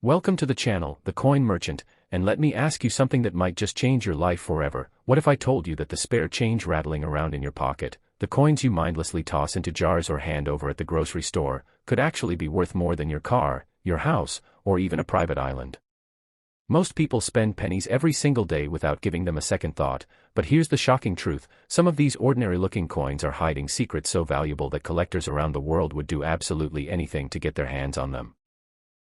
Welcome to the channel, The Coin Merchant, and let me ask you something that might just change your life forever. What if I told you that the spare change rattling around in your pocket, the coins you mindlessly toss into jars or hand over at the grocery store, could actually be worth more than your car, your house, or even a private island? Most people spend pennies every single day without giving them a second thought, but here's the shocking truth: some of these ordinary-looking coins are hiding secrets so valuable that collectors around the world would do absolutely anything to get their hands on them.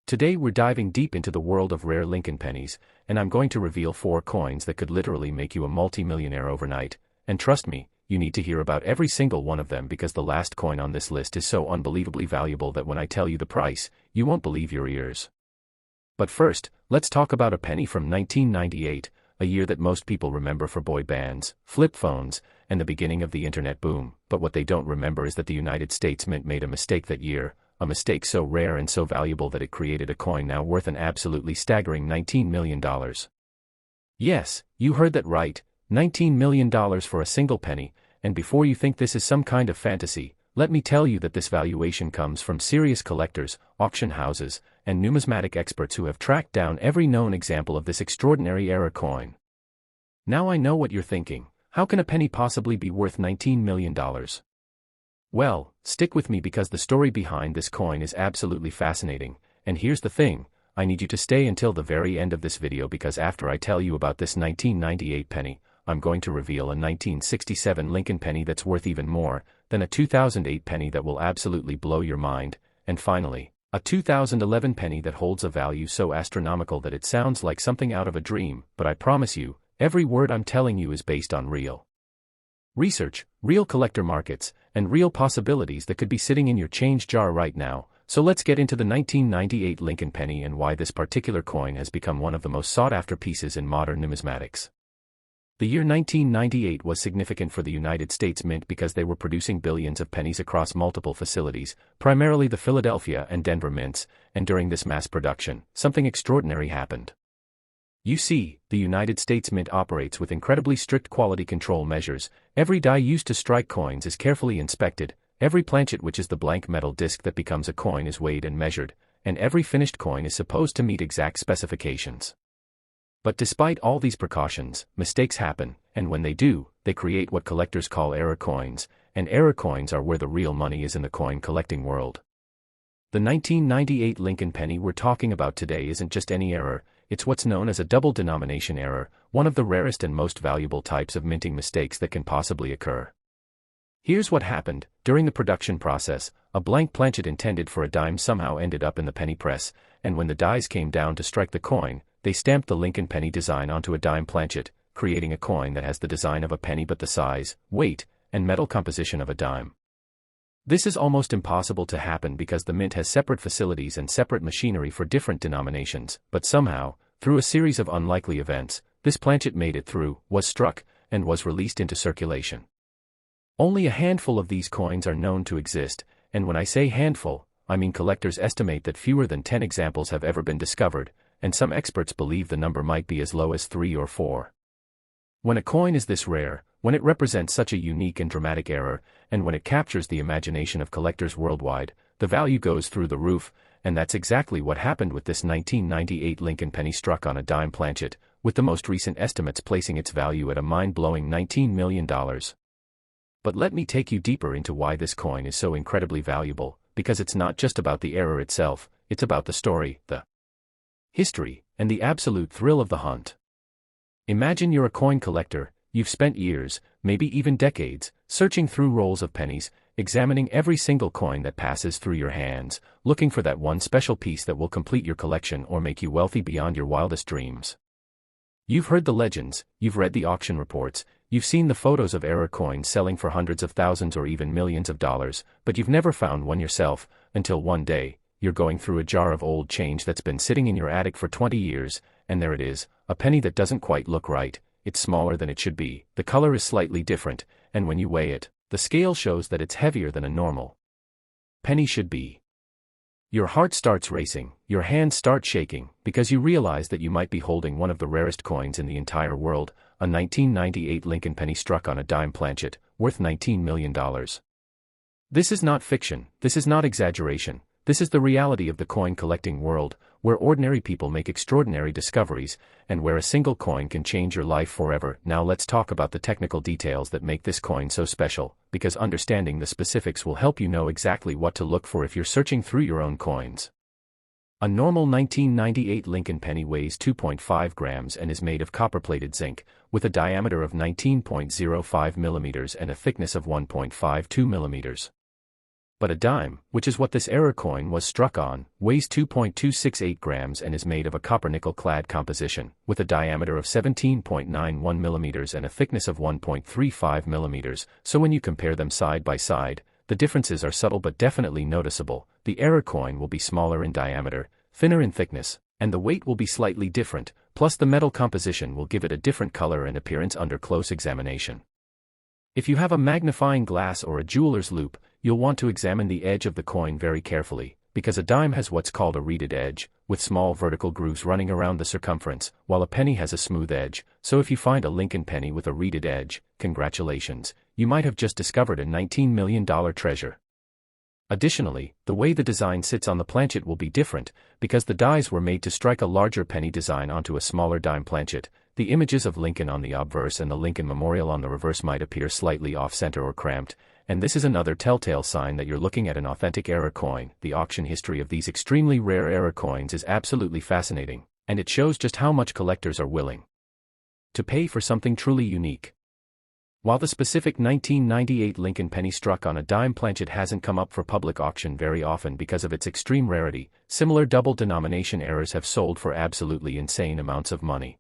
Today we're diving deep into the world of rare Lincoln pennies, and I'm going to reveal 4 coins that could literally make you a multi-millionaire overnight, and trust me, you need to hear about every single one of them because the last coin on this list is so unbelievably valuable that when I tell you the price, you won't believe your ears. But first, let's talk about a penny from 1998, a year that most people remember for boy bands, flip phones, and the beginning of the internet boom. But what they don't remember is that the United States Mint made a mistake that year, a mistake so rare and so valuable that it created a coin now worth an absolutely staggering $19 million. Yes, you heard that right, $19 million for a single penny, and before you think this is some kind of fantasy, let me tell you that this valuation comes from serious collectors, auction houses, and numismatic experts who have tracked down every known example of this extraordinary era coin. Now I know what you're thinking: how can a penny possibly be worth $19 million? Well, stick with me because the story behind this coin is absolutely fascinating, and here's the thing: I need you to stay until the very end of this video because after I tell you about this 1998 penny, I'm going to reveal a 1967 Lincoln penny that's worth even more than a 2008 penny that will absolutely blow your mind, and finally, a 2011 penny that holds a value so astronomical that it sounds like something out of a dream. But I promise you, every word I'm telling you is based on real research, real collector markets, and real possibilities that could be sitting in your change jar right now. So let's get into the 1998 Lincoln penny and why this particular coin has become one of the most sought-after pieces in modern numismatics. The year 1998 was significant for the United States Mint because they were producing billions of pennies across multiple facilities, primarily the Philadelphia and Denver mints, and during this mass production, something extraordinary happened. You see, the United States Mint operates with incredibly strict quality control measures. Every die used to strike coins is carefully inspected, every planchet, which is the blank metal disc that becomes a coin, is weighed and measured, and every finished coin is supposed to meet exact specifications. But despite all these precautions, mistakes happen, and when they do, they create what collectors call error coins, and error coins are where the real money is in the coin collecting world. The 1998 Lincoln penny we're talking about today isn't just any error, it's what's known as a double denomination error, one of the rarest and most valuable types of minting mistakes that can possibly occur. Here's what happened: during the production process, a blank planchet intended for a dime somehow ended up in the penny press, and when the dies came down to strike the coin, they stamped the Lincoln penny design onto a dime planchet, creating a coin that has the design of a penny but the size, weight, and metal composition of a dime. This is almost impossible to happen because the mint has separate facilities and separate machinery for different denominations, but somehow, through a series of unlikely events, this planchet made it through, was struck, and was released into circulation. Only a handful of these coins are known to exist, and when I say handful, I mean collectors estimate that fewer than 10 examples have ever been discovered, and some experts believe the number might be as low as 3 or 4. When a coin is this rare, when it represents such a unique and dramatic error, and when it captures the imagination of collectors worldwide, the value goes through the roof, and that's exactly what happened with this 1998 Lincoln penny struck on a dime planchet, with the most recent estimates placing its value at a mind-blowing $19 million. But let me take you deeper into why this coin is so incredibly valuable, because it's not just about the error itself, it's about the story, the history, and the absolute thrill of the hunt. Imagine you're a coin collector. You've spent years, maybe even decades, searching through rolls of pennies, examining every single coin that passes through your hands, looking for that one special piece that will complete your collection or make you wealthy beyond your wildest dreams. You've heard the legends, you've read the auction reports, you've seen the photos of error coins selling for hundreds of thousands or even millions of dollars, but you've never found one yourself, until one day, you're going through a jar of old change that's been sitting in your attic for 20 years, and there it is, a penny that doesn't quite look right. It's smaller than it should be, the color is slightly different, and when you weigh it, the scale shows that it's heavier than a normal penny should be. Your heart starts racing, your hands start shaking, because you realize that you might be holding one of the rarest coins in the entire world, a 1998 Lincoln penny struck on a dime planchet, worth $19 million. This is not fiction, this is not exaggeration, This is the reality of the coin collecting world, where ordinary people make extraordinary discoveries, and where a single coin can change your life forever. Now let's talk about the technical details that make this coin so special, because understanding the specifics will help you know exactly what to look for if you're searching through your own coins. A normal 1998 Lincoln penny weighs 2.5 grams and is made of copper-plated zinc, with a diameter of 19.05 millimeters and a thickness of 1.52 millimeters. But a dime, which is what this error coin was struck on, weighs 2.268 grams and is made of a copper-nickel clad composition, with a diameter of 17.91 millimeters and a thickness of 1.35 millimeters, so when you compare them side by side, the differences are subtle but definitely noticeable. The error coin will be smaller in diameter, thinner in thickness, and the weight will be slightly different, plus the metal composition will give it a different color and appearance under close examination. If you have a magnifying glass or a jeweler's loupe, you'll want to examine the edge of the coin very carefully, because a dime has what's called a reeded edge, with small vertical grooves running around the circumference, while a penny has a smooth edge. So if you find a Lincoln penny with a reeded edge, congratulations, you might have just discovered a $19 million treasure. Additionally, the way the design sits on the planchet will be different, because the dies were made to strike a larger penny design onto a smaller dime planchet. The images of Lincoln on the obverse and the Lincoln Memorial on the reverse might appear slightly off-center or cramped, and this is another telltale sign that you're looking at an authentic error coin. The auction history of these extremely rare error coins is absolutely fascinating, and it shows just how much collectors are willing to pay for something truly unique. While the specific 1998 Lincoln penny struck on a dime planchet hasn't come up for public auction very often because of its extreme rarity, similar double-denomination errors have sold for absolutely insane amounts of money.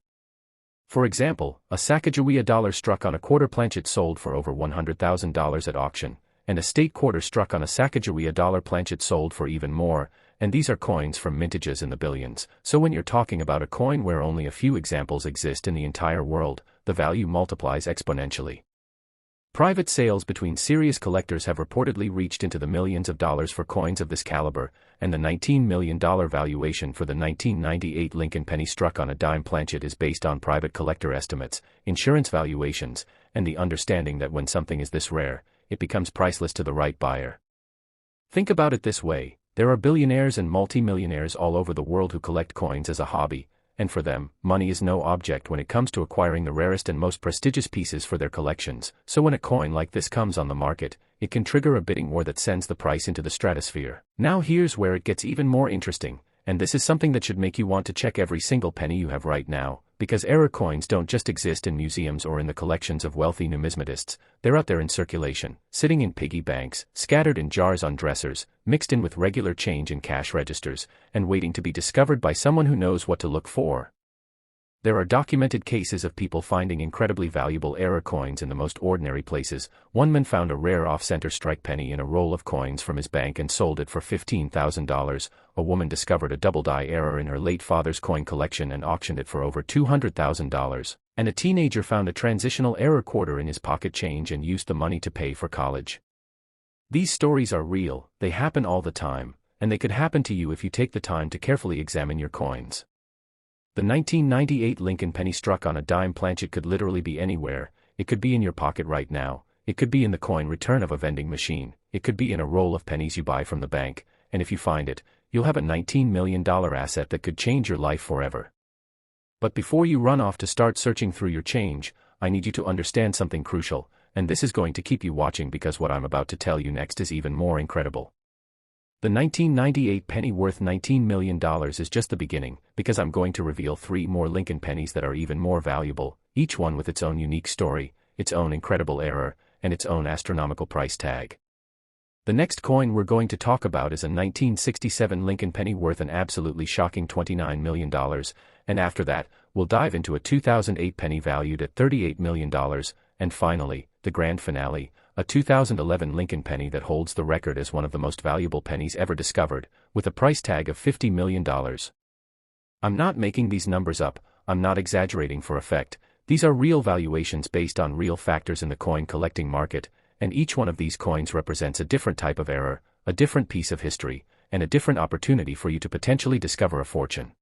For example, a Sacagawea dollar struck on a quarter planchet sold for over $100,000 at auction, and a state quarter struck on a Sacagawea dollar planchet sold for even more, and these are coins from mintages in the billions. So when you're talking about a coin where only a few examples exist in the entire world, the value multiplies exponentially. Private sales between serious collectors have reportedly reached into the millions of dollars for coins of this caliber, and the $19 million valuation for the 1998 Lincoln penny struck on a dime planchet is based on private collector estimates, insurance valuations, and the understanding that when something is this rare, it becomes priceless to the right buyer. Think about it this way: there are billionaires and multimillionaires all over the world who collect coins as a hobby, and for them, money is no object when it comes to acquiring the rarest and most prestigious pieces for their collections. So when a coin like this comes on the market, it can trigger a bidding war that sends the price into the stratosphere. Now here's where it gets even more interesting, and this is something that should make you want to check every single penny you have right now, because error coins don't just exist in museums or in the collections of wealthy numismatists. They're out there in circulation, sitting in piggy banks, scattered in jars on dressers, mixed in with regular change in cash registers, and waiting to be discovered by someone who knows what to look for. There are documented cases of people finding incredibly valuable error coins in the most ordinary places. One man found a rare off-center strike penny in a roll of coins from his bank and sold it for $15,000. A woman discovered a double-die error in her late father's coin collection and auctioned it for over $200,000. And a teenager found a transitional error quarter in his pocket change and used the money to pay for college. These stories are real, they happen all the time, and they could happen to you if you take the time to carefully examine your coins. The 1998 Lincoln penny struck on a dime planchet could literally be anywhere. It could be in your pocket right now, it could be in the coin return of a vending machine, it could be in a roll of pennies you buy from the bank, and if you find it, you'll have a $19 million asset that could change your life forever. But before you run off to start searching through your change, I need you to understand something crucial, and this is going to keep you watching because what I'm about to tell you next is even more incredible. The 1998 penny worth $19 million is just the beginning, because I'm going to reveal 3 more Lincoln pennies that are even more valuable, each one with its own unique story, its own incredible error, and its own astronomical price tag. The next coin we're going to talk about is a 1967 Lincoln penny worth an absolutely shocking $29 million, and after that, we'll dive into a 2008 penny valued at $38 million, and finally, the grand finale, a 2011 Lincoln penny that holds the record as one of the most valuable pennies ever discovered, with a price tag of $50 million. I'm not making these numbers up, I'm not exaggerating for effect. These are real valuations based on real factors in the coin collecting market, and each one of these coins represents a different type of error, a different piece of history, and a different opportunity for you to potentially discover a fortune.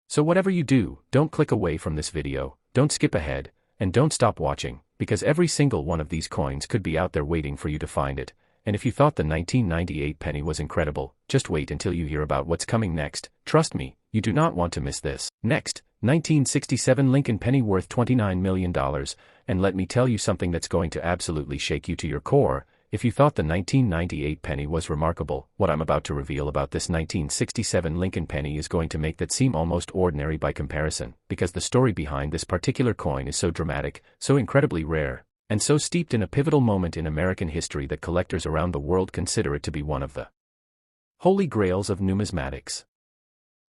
So whatever you do, don't click away from this video, don't skip ahead, and don't stop watching, because every single one of these coins could be out there waiting for you to find it, And if you thought the 1998 penny was incredible, just wait until you hear about what's coming next. Trust me, you do not want to miss this. Next, 1967 Lincoln penny worth $29 million, and let me tell you something that's going to absolutely shake you to your core. If you thought the 1998 penny was remarkable, what I'm about to reveal about this 1967 Lincoln penny is going to make that seem almost ordinary by comparison, because the story behind this particular coin is so dramatic, so incredibly rare, and so steeped in a pivotal moment in American history that collectors around the world consider it to be one of the holy grails of numismatics.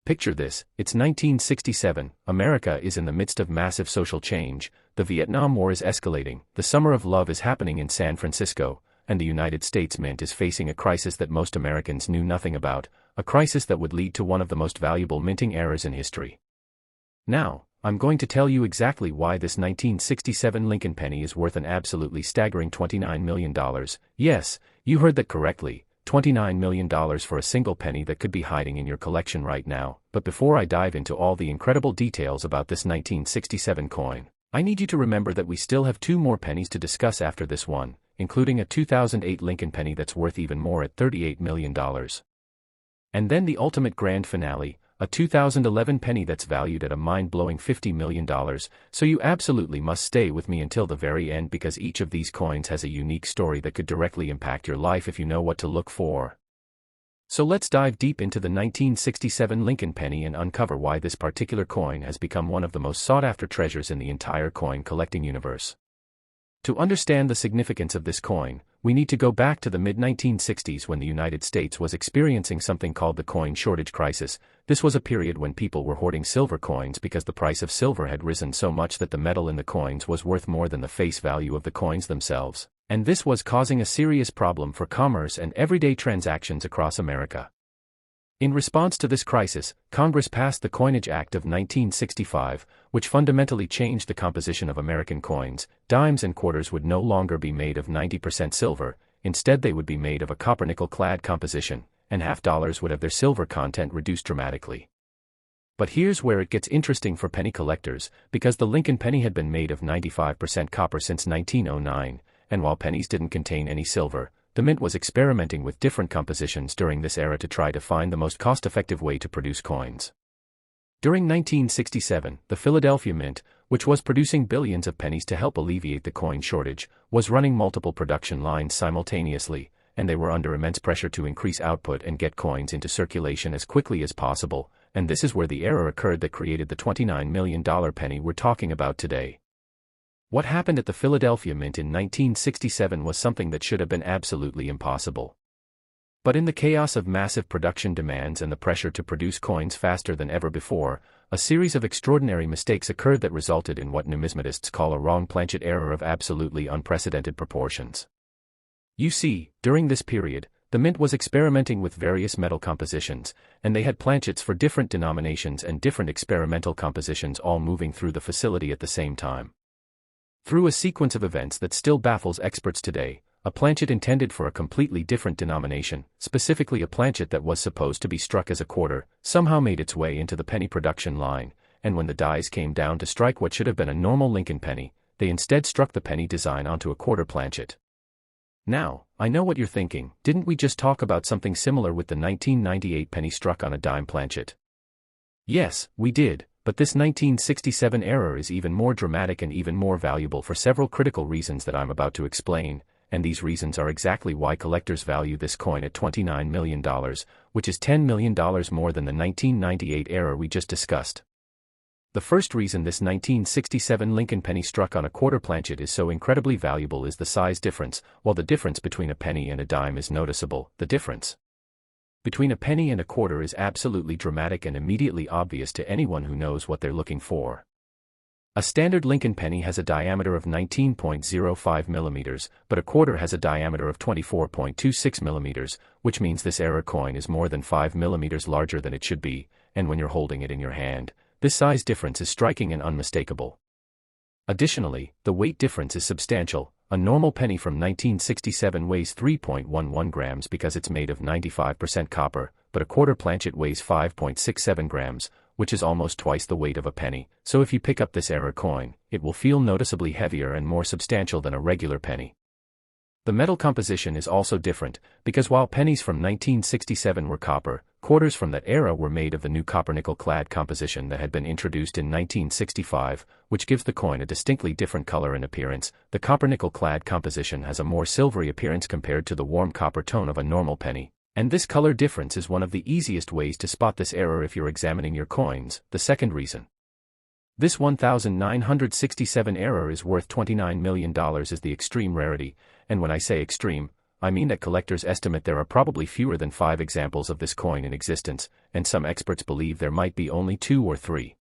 Picture this, it's 1967, America is in the midst of massive social change, the Vietnam War is escalating, the Summer of Love is happening in San Francisco, and the United States Mint is facing a crisis that most Americans knew nothing about, a crisis that would lead to one of the most valuable minting eras in history. Now, I'm going to tell you exactly why this 1967 Lincoln penny is worth an absolutely staggering $29 million. Yes, you heard that correctly, $29 million for a single penny that could be hiding in your collection right now. But before I dive into all the incredible details about this 1967 coin, I need you to remember that we still have two more pennies to discuss after this one, including a 2008 Lincoln penny that's worth even more at $38 million. And then the ultimate grand finale, a 2011 penny that's valued at a mind-blowing $50 million, so you absolutely must stay with me until the very end because each of these coins has a unique story that could directly impact your life if you know what to look for. So let's dive deep into the 1967 Lincoln penny and uncover why this particular coin has become one of the most sought-after treasures in the entire coin collecting universe. To understand the significance of this coin, we need to go back to the mid-1960s when the United States was experiencing something called the coin shortage crisis. This was a period when people were hoarding silver coins because the price of silver had risen so much that the metal in the coins was worth more than the face value of the coins themselves, and this was causing a serious problem for commerce and everyday transactions across America. In response to this crisis, Congress passed the Coinage Act of 1965, which fundamentally changed the composition of American coins. Dimes and quarters would no longer be made of 90% silver, instead they would be made of a copper-nickel-clad composition, and half dollars would have their silver content reduced dramatically. But here's where it gets interesting for penny collectors, because the Lincoln penny had been made of 95% copper since 1909, and while pennies didn't contain any silver, the Mint was experimenting with different compositions during this era to try to find the most cost-effective way to produce coins. During 1967, the Philadelphia Mint, which was producing billions of pennies to help alleviate the coin shortage, was running multiple production lines simultaneously, and they were under immense pressure to increase output and get coins into circulation as quickly as possible, and this is where the error occurred that created the $29 million penny we're talking about today. What happened at the Philadelphia Mint in 1967 was something that should have been absolutely impossible. But in the chaos of massive production demands and the pressure to produce coins faster than ever before, a series of extraordinary mistakes occurred that resulted in what numismatists call a wrong planchet error of absolutely unprecedented proportions. You see, during this period, the Mint was experimenting with various metal compositions, and they had planchets for different denominations and different experimental compositions all moving through the facility at the same time. Through a sequence of events that still baffles experts today, a planchet intended for a completely different denomination, specifically a planchet that was supposed to be struck as a quarter, somehow made its way into the penny production line, and when the dies came down to strike what should have been a normal Lincoln penny, they instead struck the penny design onto a quarter planchet. Now, I know what you're thinking, didn't we just talk about something similar with the 1998 penny struck on a dime planchet? Yes, we did. But this 1967 error is even more dramatic and even more valuable for several critical reasons that I'm about to explain, and these reasons are exactly why collectors value this coin at $29 million, which is $10 million more than the 1998 error we just discussed. The first reason this 1967 Lincoln penny struck on a quarter planchet is so incredibly valuable is the size difference. While the difference between a penny and a dime is noticeable, the difference between a penny and a quarter is absolutely dramatic and immediately obvious to anyone who knows what they're looking for. A standard Lincoln penny has a diameter of 19.05 millimeters, but a quarter has a diameter of 24.26 millimeters, which means this era coin is more than 5 millimeters larger than it should be, and when you're holding it in your hand, this size difference is striking and unmistakable. Additionally, the weight difference is substantial. A normal penny from 1967 weighs 3.11 grams because it's made of 95% copper, but a quarter planchet weighs 5.67 grams, which is almost twice the weight of a penny, so if you pick up this era coin, it will feel noticeably heavier and more substantial than a regular penny. The metal composition is also different, because while pennies from 1967 were copper, quarters from that era were made of the new copper-nickel clad composition that had been introduced in 1965, which gives the coin a distinctly different color and appearance. The copper-nickel clad composition has a more silvery appearance compared to the warm copper tone of a normal penny, and this color difference is one of the easiest ways to spot this error if you're examining your coins. The second reason this 1967 error is worth $29 million is the extreme rarity, and when I say extreme, I mean that collectors estimate there are probably fewer than 5 examples of this coin in existence, and some experts believe there might be only 2 or 3.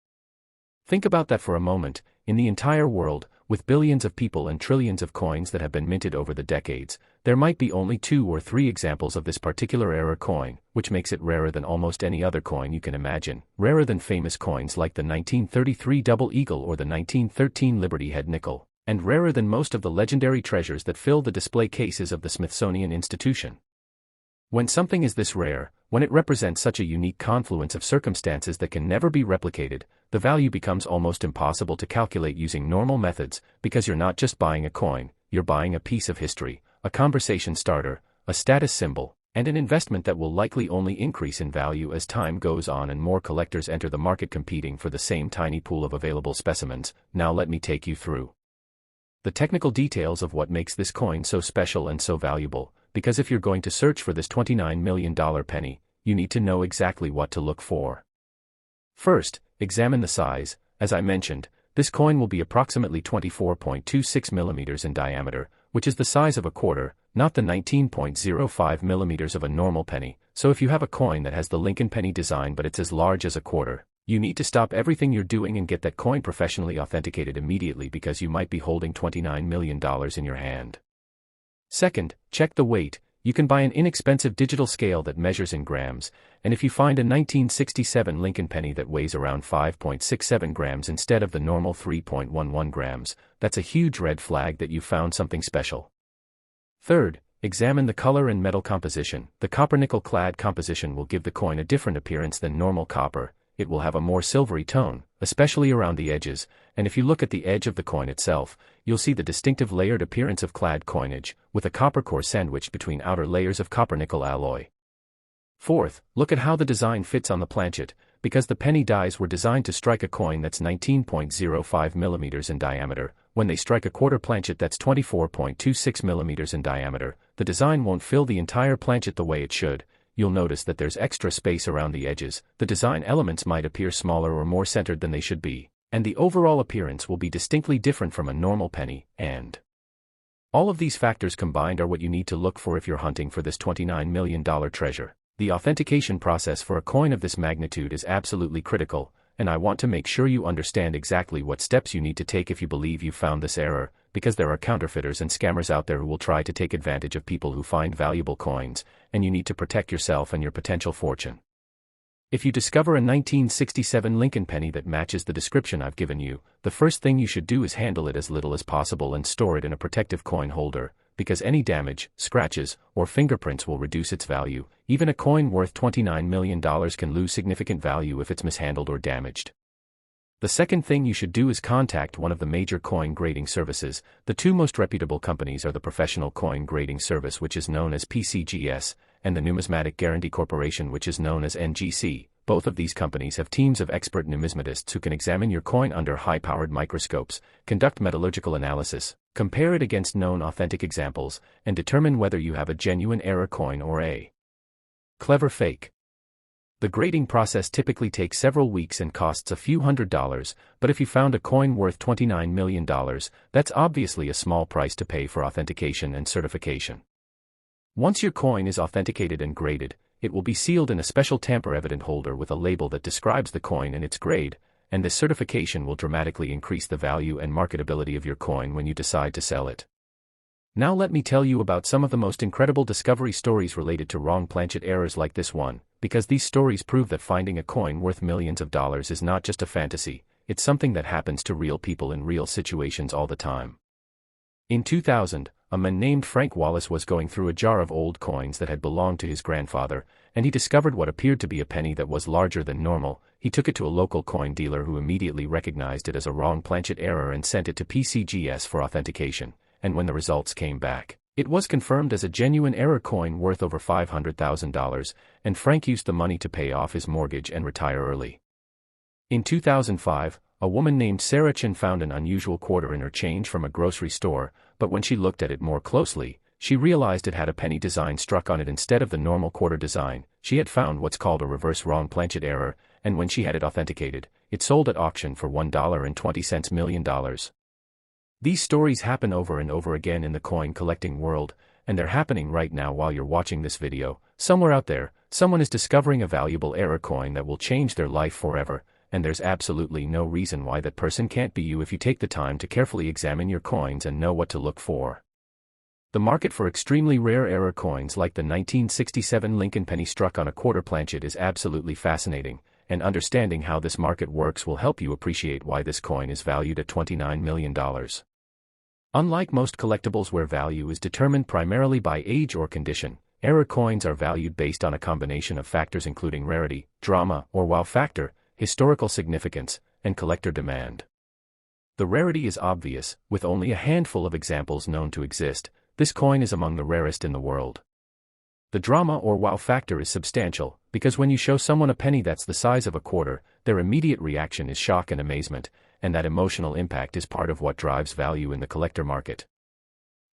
Think about that for a moment. In the entire world, with billions of people and trillions of coins that have been minted over the decades, there might be only 2 or 3 examples of this particular error coin, which makes it rarer than almost any other coin you can imagine, rarer than famous coins like the 1933 Double Eagle or the 1913 Liberty Head Nickel, and rarer than most of the legendary treasures that fill the display cases of the Smithsonian Institution. When something is this rare, when it represents such a unique confluence of circumstances that can never be replicated, the value becomes almost impossible to calculate using normal methods, because you're not just buying a coin, you're buying a piece of history, a conversation starter, a status symbol, and an investment that will likely only increase in value as time goes on and more collectors enter the market competing for the same tiny pool of available specimens. Now let me take you through the technical details of what makes this coin so special and so valuable, because if you're going to search for this $29 million penny, you need to know exactly what to look for. First, examine the size. As I mentioned, this coin will be approximately 24.26 millimeters in diameter, which is the size of a quarter, not the 19.05 millimeters of a normal penny. So if you have a coin that has the Lincoln penny design but it's as large as a quarter, you need to stop everything you're doing and get that coin professionally authenticated immediately, because you might be holding $29 million in your hand. Second, check the weight. You can buy an inexpensive digital scale that measures in grams, and if you find a 1967 Lincoln penny that weighs around 5.67 grams instead of the normal 3.11 grams, that's a huge red flag that you found something special. Third, examine the color and metal composition. The copper-nickel clad composition will give the coin a different appearance than normal copper. It will have a more silvery tone, especially around the edges, and if you look at the edge of the coin itself, you'll see the distinctive layered appearance of clad coinage, with a copper core sandwiched between outer layers of copper-nickel alloy. Fourth, look at how the design fits on the planchet, because the penny dies were designed to strike a coin that's 19.05 millimeters in diameter. When they strike a quarter planchet that's 24.26 millimeters in diameter, the design won't fill the entire planchet the way it should. You'll notice that there's extra space around the edges. The design elements might appear smaller or more centered than they should be, and the overall appearance will be distinctly different from a normal penny, and all of these factors combined are what you need to look for if you're hunting for this $29 million treasure. The authentication process for a coin of this magnitude is absolutely critical, and I want to make sure you understand exactly what steps you need to take if you believe you found this error, because there are counterfeiters and scammers out there who will try to take advantage of people who find valuable coins, and you need to protect yourself and your potential fortune. If you discover a 1967 Lincoln penny that matches the description I've given you, the first thing you should do is handle it as little as possible and store it in a protective coin holder, because any damage, scratches, or fingerprints will reduce its value. Even a coin worth $29 million can lose significant value if it's mishandled or damaged. The second thing you should do is contact one of the major coin grading services. The two most reputable companies are the Professional Coin Grading Service, which is known as PCGS, and the Numismatic Guarantee Corporation, which is known as NGC. Both of these companies have teams of expert numismatists who can examine your coin under high-powered microscopes, conduct metallurgical analysis, compare it against known authentic examples, and determine whether you have a genuine error coin or a clever fake. The grading process typically takes several weeks and costs a few $100s, but if you found a coin worth $29 million, that's obviously a small price to pay for authentication and certification. Once your coin is authenticated and graded, it will be sealed in a special tamper-evident holder with a label that describes the coin and its grade, and this certification will dramatically increase the value and marketability of your coin when you decide to sell it. Now let me tell you about some of the most incredible discovery stories related to wrong planchet errors like this one, because these stories prove that finding a coin worth millions of dollars is not just a fantasy, it's something that happens to real people in real situations all the time. In 2000, a man named Frank Wallace was going through a jar of old coins that had belonged to his grandfather, and he discovered what appeared to be a penny that was larger than normal. He took it to a local coin dealer who immediately recognized it as a wrong planchet error and sent it to PCGS for authentication, and when the results came back, It was confirmed as a genuine error coin worth over $500,000, and Frank used the money to pay off his mortgage and retire early. In 2005, a woman named Sarah Chen found an unusual quarter in her change from a grocery store, but when she looked at it more closely, she realized it had a penny design struck on it instead of the normal quarter design. She had found what's called a reverse wrong planchet error, and when she had it authenticated, it sold at auction for $1.20 million. These stories happen over and over again in the coin collecting world, and they're happening right now while you're watching this video. Somewhere out there, someone is discovering a valuable error coin that will change their life forever, and there's absolutely no reason why that person can't be you if you take the time to carefully examine your coins and know what to look for. The market for extremely rare error coins like the 1967 Lincoln penny struck on a quarter planchet is absolutely fascinating, and understanding how this market works will help you appreciate why this coin is valued at $29 million. Unlike most collectibles where value is determined primarily by age or condition, error coins are valued based on a combination of factors including rarity, drama or wow factor, historical significance, and collector demand. The rarity is obvious, with only a handful of examples known to exist. This coin is among the rarest in the world. The drama or wow factor is substantial, because when you show someone a penny that's the size of a quarter, their immediate reaction is shock and amazement, and that emotional impact is part of what drives value in the collector market.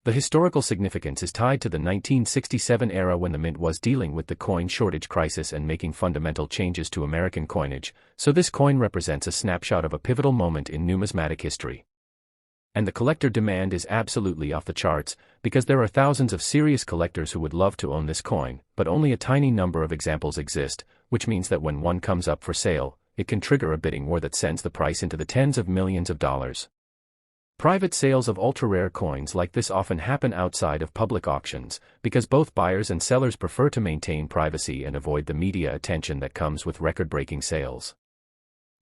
The historical significance is tied to the 1967 era when the mint was dealing with the coin shortage crisis and making fundamental changes to American coinage, so this coin represents a snapshot of a pivotal moment in numismatic history. And the collector demand is absolutely off the charts, because there are thousands of serious collectors who would love to own this coin, but only a tiny number of examples exist, which means that when one comes up for sale, it can trigger a bidding war that sends the price into the tens of millions of dollars. Private sales of ultra-rare coins like this often happen outside of public auctions, because both buyers and sellers prefer to maintain privacy and avoid the media attention that comes with record-breaking sales.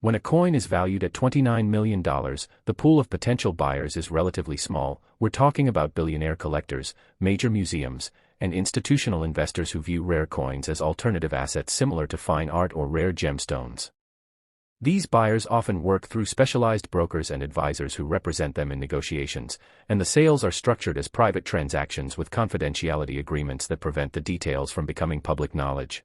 When a coin is valued at $29 million, the pool of potential buyers is relatively small. We're talking about billionaire collectors, major museums, and institutional investors who view rare coins as alternative assets similar to fine art or rare gemstones. These buyers often work through specialized brokers and advisors who represent them in negotiations, and the sales are structured as private transactions with confidentiality agreements that prevent the details from becoming public knowledge.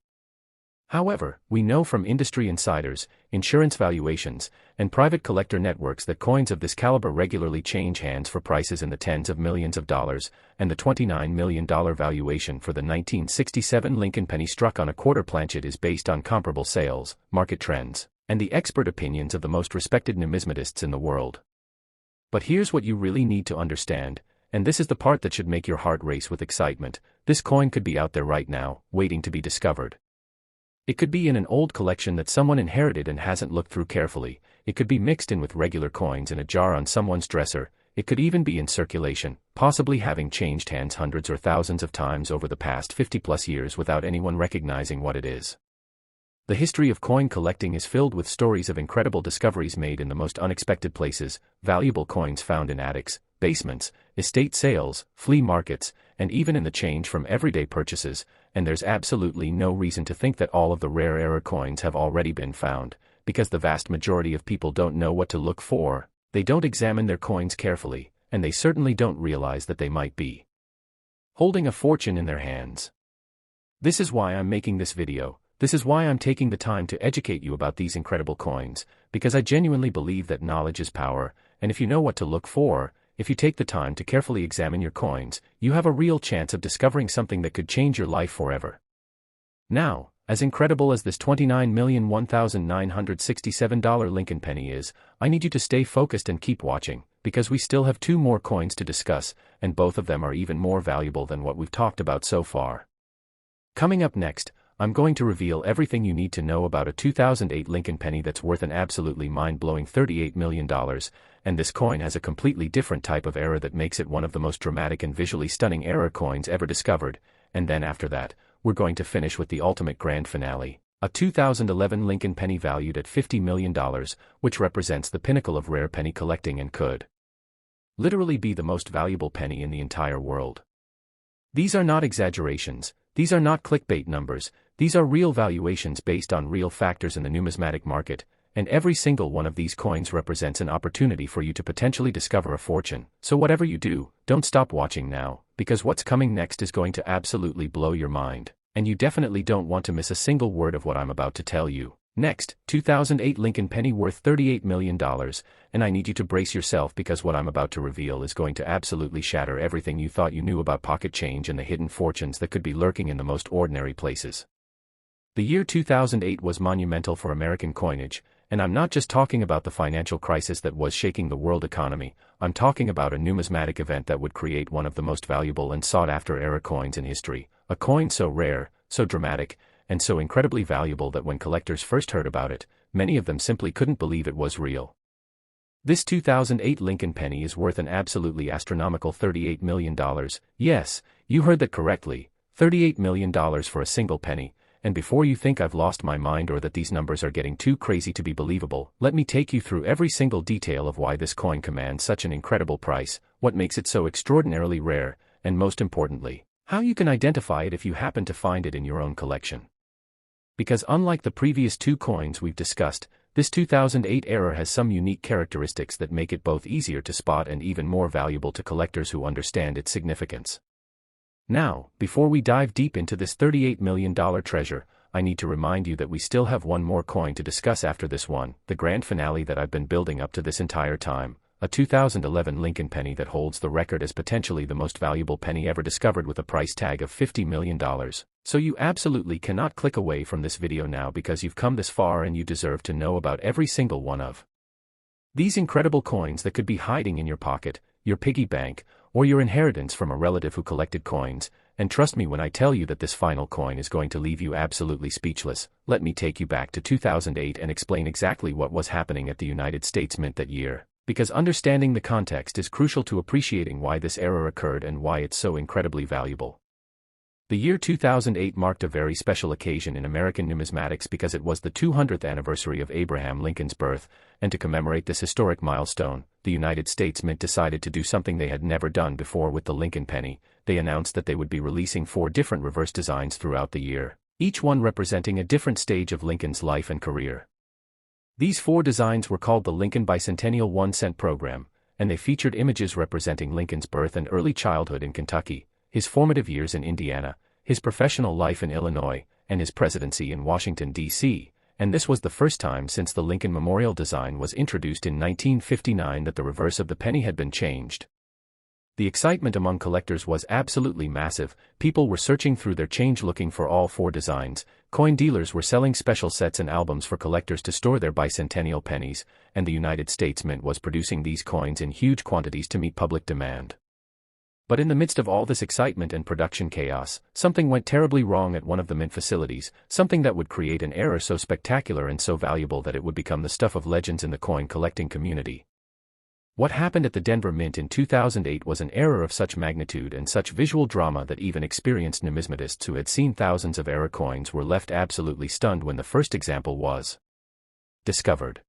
However, we know from industry insiders, insurance valuations, and private collector networks that coins of this caliber regularly change hands for prices in the tens of millions of dollars, and the $29 million valuation for the 1967 Lincoln penny struck on a quarter planchet is based on comparable sales, market trends, and the expert opinions of the most respected numismatists in the world. But here's what you really need to understand, and this is the part that should make your heart race with excitement: this coin could be out there right now, waiting to be discovered. It could be in an old collection that someone inherited and hasn't looked through carefully. It could be mixed in with regular coins in a jar on someone's dresser. It could even be in circulation, possibly having changed hands hundreds or thousands of times over the past 50+ years without anyone recognizing what it is. The history of coin collecting is filled with stories of incredible discoveries made in the most unexpected places, valuable coins found in attics, basements, estate sales, flea markets, and even in the change from everyday purchases, and there's absolutely no reason to think that all of the rare error coins have already been found, because the vast majority of people don't know what to look for, they don't examine their coins carefully, and they certainly don't realize that they might be holding a fortune in their hands. This is why I'm making this video. This is why I'm taking the time to educate you about these incredible coins, because I genuinely believe that knowledge is power, and if you know what to look for, if you take the time to carefully examine your coins, you have a real chance of discovering something that could change your life forever. Now, as incredible as this $29,001,967 Lincoln penny is, I need you to stay focused and keep watching, because we still have two more coins to discuss, and both of them are even more valuable than what we've talked about so far. Coming up next, I'm going to reveal everything you need to know about a 2008 Lincoln penny that's worth an absolutely mind-blowing $38 million, and this coin has a completely different type of error that makes it one of the most dramatic and visually stunning error coins ever discovered, and then after that, we're going to finish with the ultimate grand finale, a 2011 Lincoln penny valued at $50 million, which represents the pinnacle of rare penny collecting and could literally be the most valuable penny in the entire world. These are not exaggerations, these are not clickbait numbers, these are real valuations based on real factors in the numismatic market, and every single one of these coins represents an opportunity for you to potentially discover a fortune. So whatever you do, don't stop watching now, because what's coming next is going to absolutely blow your mind, and you definitely don't want to miss a single word of what I'm about to tell you. Next, 2008 Lincoln penny worth $38 million, and I need you to brace yourself because what I'm about to reveal is going to absolutely shatter everything you thought you knew about pocket change and the hidden fortunes that could be lurking in the most ordinary places. The year 2008 was monumental for American coinage, and I'm not just talking about the financial crisis that was shaking the world economy, I'm talking about a numismatic event that would create one of the most valuable and sought-after era coins in history, a coin so rare, so dramatic, and so incredibly valuable that when collectors first heard about it, many of them simply couldn't believe it was real. This 2008 Lincoln penny is worth an absolutely astronomical $38 million. Yes, you heard that correctly, $38 million for a single penny. And before you think I've lost my mind or that these numbers are getting too crazy to be believable, let me take you through every single detail of why this coin commands such an incredible price, what makes it so extraordinarily rare, and most importantly, how you can identify it if you happen to find it in your own collection. Because unlike the previous two coins we've discussed, this 2008 era has some unique characteristics that make it both easier to spot and even more valuable to collectors who understand its significance. Now, before we dive deep into this $38 million treasure, I need to remind you that we still have one more coin to discuss after this one, the grand finale that I've been building up to this entire time, a 2011 Lincoln penny that holds the record as potentially the most valuable penny ever discovered with a price tag of $50 million. So you absolutely cannot click away from this video now because you've come this far and you deserve to know about every single one of these incredible coins that could be hiding in your pocket, your piggy bank, or your inheritance from a relative who collected coins, and trust me when I tell you that this final coin is going to leave you absolutely speechless. Let me take you back to 2008 and explain exactly what was happening at the United States Mint that year, because understanding the context is crucial to appreciating why this error occurred and why it's so incredibly valuable. The year 2008 marked a very special occasion in American numismatics because it was the 200th anniversary of Abraham Lincoln's birth, and to commemorate this historic milestone, the United States Mint decided to do something they had never done before with the Lincoln penny. They announced that they would be releasing 4 different reverse designs throughout the year, each one representing a different stage of Lincoln's life and career. These 4 designs were called the Lincoln Bicentennial 1-cent program, and they featured images representing Lincoln's birth and early childhood in Kentucky, his formative years in Indiana, his professional life in Illinois, and his presidency in Washington, D.C., and this was the first time since the Lincoln Memorial design was introduced in 1959 that the reverse of the penny had been changed. The excitement among collectors was absolutely massive. People were searching through their change looking for all 4 designs, coin dealers were selling special sets and albums for collectors to store their bicentennial pennies, and the United States Mint was producing these coins in huge quantities to meet public demand. But in the midst of all this excitement and production chaos, something went terribly wrong at one of the mint facilities, something that would create an error so spectacular and so valuable that it would become the stuff of legends in the coin collecting community. What happened at the Denver Mint in 2008 was an error of such magnitude and such visual drama that even experienced numismatists who had seen thousands of error coins were left absolutely stunned when the first example was discovered.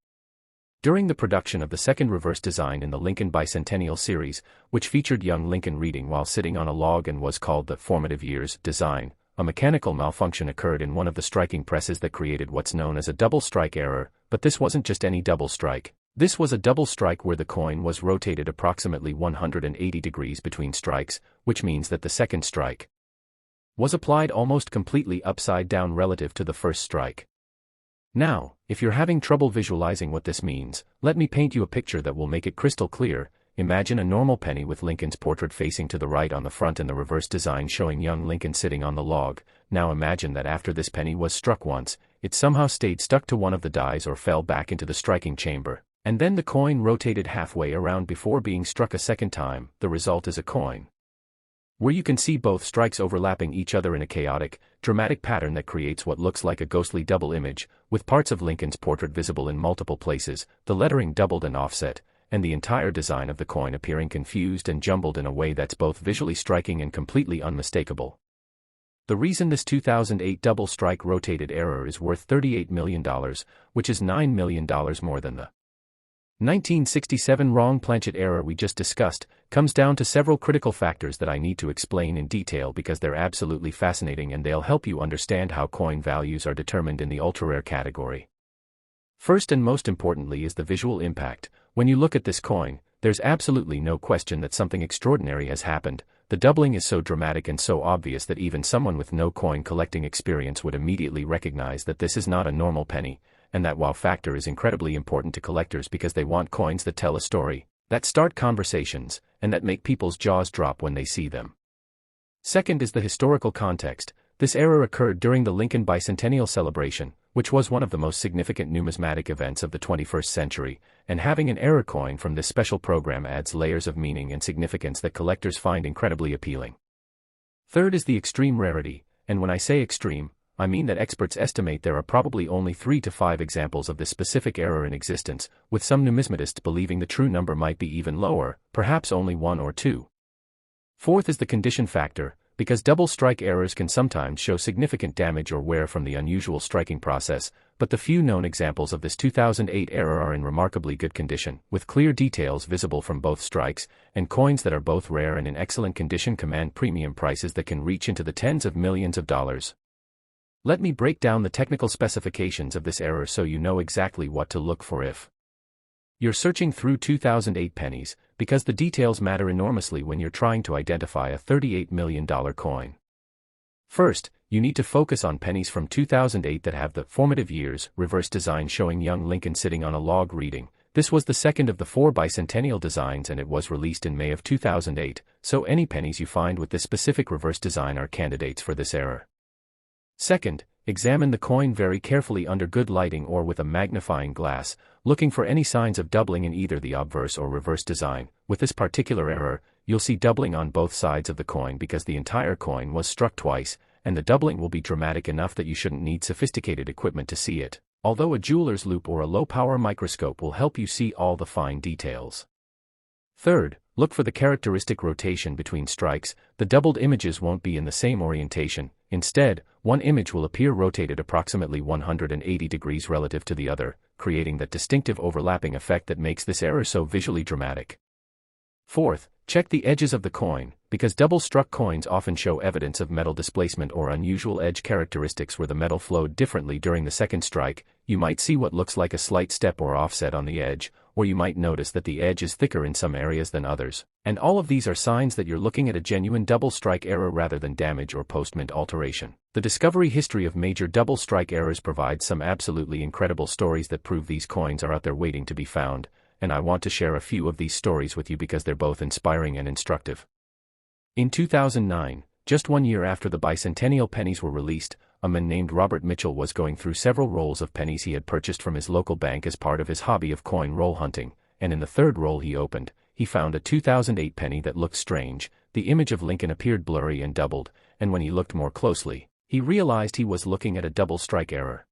During the production of the second reverse design in the Lincoln Bicentennial series, which featured young Lincoln reading while sitting on a log and was called the Formative Years design, a mechanical malfunction occurred in one of the striking presses that created what's known as a double strike error, but this wasn't just any double strike. This was a double strike where the coin was rotated approximately 180 degrees between strikes, which means that the second strike was applied almost completely upside down relative to the first strike. Now, if you're having trouble visualizing what this means, let me paint you a picture that will make it crystal clear. Imagine a normal penny with Lincoln's portrait facing to the right on the front and the reverse design showing young Lincoln sitting on the log. Now imagine that after this penny was struck once, it somehow stayed stuck to one of the dies or fell back into the striking chamber, and then the coin rotated halfway around before being struck a second time. The result is a coin where you can see both strikes overlapping each other in a chaotic, dramatic pattern that creates what looks like a ghostly double image, with parts of Lincoln's portrait visible in multiple places, the lettering doubled and offset, and the entire design of the coin appearing confused and jumbled in a way that's both visually striking and completely unmistakable. The reason this 2008 double strike rotated error is worth $38 million, which is $9 million more than the 1967 wrong planchet error we just discussed, comes down to several critical factors that I need to explain in detail because they're absolutely fascinating and they'll help you understand how coin values are determined in the ultra-rare category. First and most importantly is the visual impact. When you look at this coin, there's absolutely no question that something extraordinary has happened. the doubling is so dramatic and so obvious that even someone with no coin collecting experience would immediately recognize that this is not a normal penny, and that wow factor is incredibly important to collectors because they want coins that tell a story, that start conversations, and that make people's jaws drop when they see them. Second is the historical context. This era occurred during the Lincoln Bicentennial celebration, which was one of the most significant numismatic events of the 21st century, and having an era coin from this special program adds layers of meaning and significance that collectors find incredibly appealing. Third is the extreme rarity, and when I say extreme, I mean that experts estimate there are probably only 3 to 5 examples of this specific error in existence, with some numismatists believing the true number might be even lower, perhaps only 1 or 2. Fourth is the condition factor, because double strike errors can sometimes show significant damage or wear from the unusual striking process, but the few known examples of this 2008 error are in remarkably good condition, with clear details visible from both strikes, and coins that are both rare and in excellent condition command premium prices that can reach into the tens of millions of dollars. Let me break down the technical specifications of this error so you know exactly what to look for if you're searching through 2008 pennies, because the details matter enormously when you're trying to identify a $38 million coin. First, you need to focus on pennies from 2008 that have the formative years reverse design showing young Lincoln sitting on a log reading. This was the second of the 4 bicentennial designs and it was released in May of 2008, so any pennies you find with this specific reverse design are candidates for this error. Second, examine the coin very carefully under good lighting or with a magnifying glass, looking for any signs of doubling in either the obverse or reverse design. With this particular error, you'll see doubling on both sides of the coin because the entire coin was struck twice, and the doubling will be dramatic enough that you shouldn't need sophisticated equipment to see it, although a jeweler's loupe or a low-power microscope will help you see all the fine details. Third, look for the characteristic rotation between strikes. The doubled images won't be in the same orientation. Instead, one image will appear rotated approximately 180 degrees relative to the other, creating that distinctive overlapping effect that makes this error so visually dramatic. Fourth, check the edges of the coin, because double-struck coins often show evidence of metal displacement or unusual edge characteristics where the metal flowed differently during the second strike. You might see what looks like a slight step or offset on the edge, or you might notice that the edge is thicker in some areas than others, and all of these are signs that you're looking at a genuine double-strike error rather than damage or post-mint alteration. The discovery history of major double-strike errors provides some absolutely incredible stories that prove these coins are out there waiting to be found, and I want to share a few of these stories with you because they're both inspiring and instructive. In 2009, just 1 year after the bicentennial pennies were released, a man named Robert Mitchell was going through several rolls of pennies he had purchased from his local bank as part of his hobby of coin roll hunting, and in the third roll he opened, he found a 2008 penny that looked strange. The image of Lincoln appeared blurry and doubled, and when he looked more closely, he realized he was looking at a double strike error.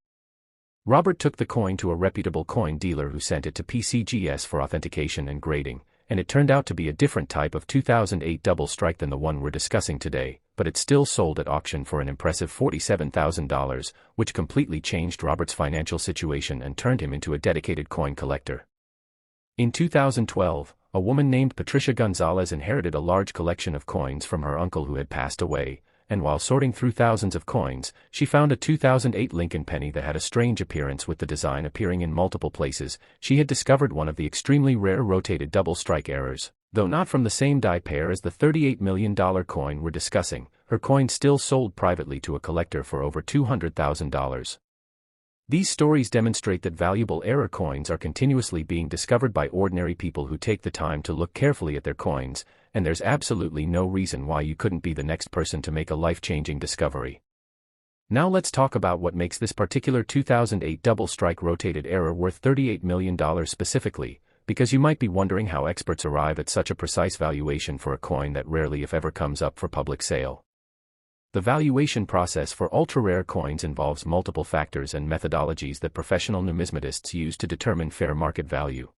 Robert took the coin to a reputable coin dealer who sent it to PCGS for authentication and grading, and it turned out to be a different type of 2008 double strike than the one we're discussing today, but it still sold at auction for an impressive $47,000, which completely changed Robert's financial situation and turned him into a dedicated coin collector. In 2012, a woman named Patricia Gonzalez inherited a large collection of coins from her uncle who had passed away, and while sorting through thousands of coins, she found a 2008 Lincoln penny that had a strange appearance with the design appearing in multiple places. She had discovered one of the extremely rare rotated double strike errors. Though not from the same die pair as the $38 million coin we're discussing, her coin still sold privately to a collector for over $200,000. These stories demonstrate that valuable error coins are continuously being discovered by ordinary people who take the time to look carefully at their coins, and there's absolutely no reason why you couldn't be the next person to make a life-changing discovery. Now let's talk about what makes this particular 2008 double strike rotated error worth $38 million specifically, because you might be wondering how experts arrive at such a precise valuation for a coin that rarely if ever comes up for public sale. The valuation process for ultra-rare coins involves multiple factors and methodologies that professional numismatists use to determine fair market value.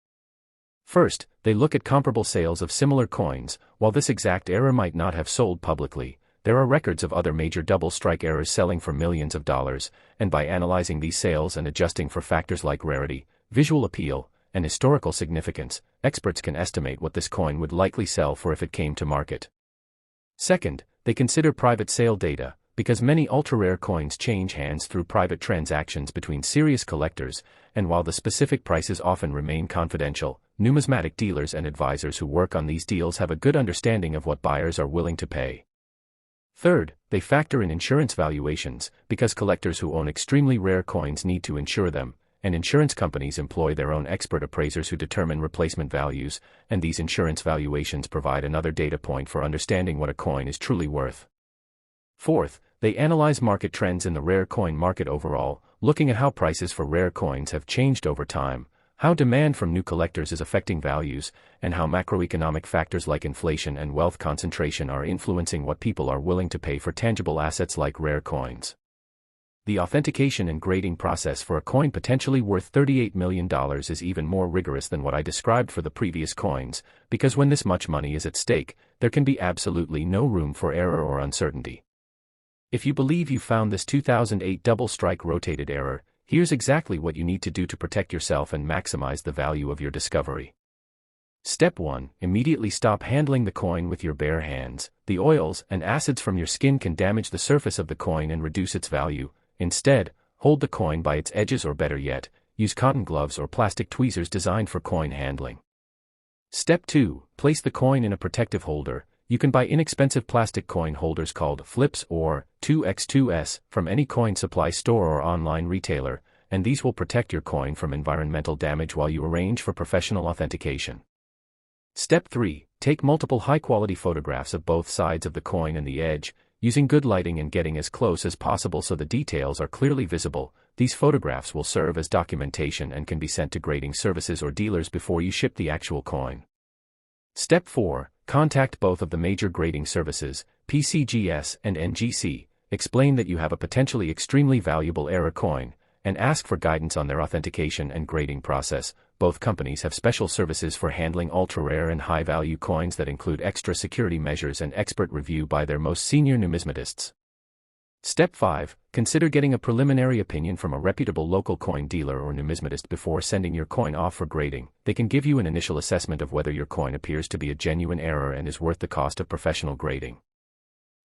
First, they look at comparable sales of similar coins. While this exact error might not have sold publicly, there are records of other major double strike errors selling for millions of dollars, and by analyzing these sales and adjusting for factors like rarity, visual appeal, and historical significance, experts can estimate what this coin would likely sell for if it came to market. Second, they consider private sale data, because many ultra-rare coins change hands through private transactions between serious collectors, and while the specific prices often remain confidential, numismatic dealers and advisors who work on these deals have a good understanding of what buyers are willing to pay. Third, they factor in insurance valuations, because collectors who own extremely rare coins need to insure them, and insurance companies employ their own expert appraisers who determine replacement values, and these insurance valuations provide another data point for understanding what a coin is truly worth. Fourth, they analyze market trends in the rare coin market overall, looking at how prices for rare coins have changed over time, how demand from new collectors is affecting values, and how macroeconomic factors like inflation and wealth concentration are influencing what people are willing to pay for tangible assets like rare coins. The authentication and grading process for a coin potentially worth $38 million is even more rigorous than what I described for the previous coins, because when this much money is at stake, there can be absolutely no room for error or uncertainty. If you believe you found this 2008 double strike rotated error, here's exactly what you need to do to protect yourself and maximize the value of your discovery. Step 1. Immediately stop handling the coin with your bare hands. The oils and acids from your skin can damage the surface of the coin and reduce its value. Instead, hold the coin by its edges, or better yet, use cotton gloves or plastic tweezers designed for coin handling. Step 2. Place the coin in a protective holder. You can buy inexpensive plastic coin holders called flips or 2x2s from any coin supply store or online retailer, and these will protect your coin from environmental damage while you arrange for professional authentication. Step 3. Take multiple high-quality photographs of both sides of the coin and the edge, using good lighting and getting as close as possible so the details are clearly visible. These photographs will serve as documentation and can be sent to grading services or dealers before you ship the actual coin. Step 4. Contact both of the major grading services, PCGS and NGC, explain that you have a potentially extremely valuable error coin, and ask for guidance on their authentication and grading process. Both companies have special services for handling ultra-rare and high-value coins that include extra security measures and expert review by their most senior numismatists. Step 5. Consider getting a preliminary opinion from a reputable local coin dealer or numismatist before sending your coin off for grading. They can give you an initial assessment of whether your coin appears to be a genuine error and is worth the cost of professional grading.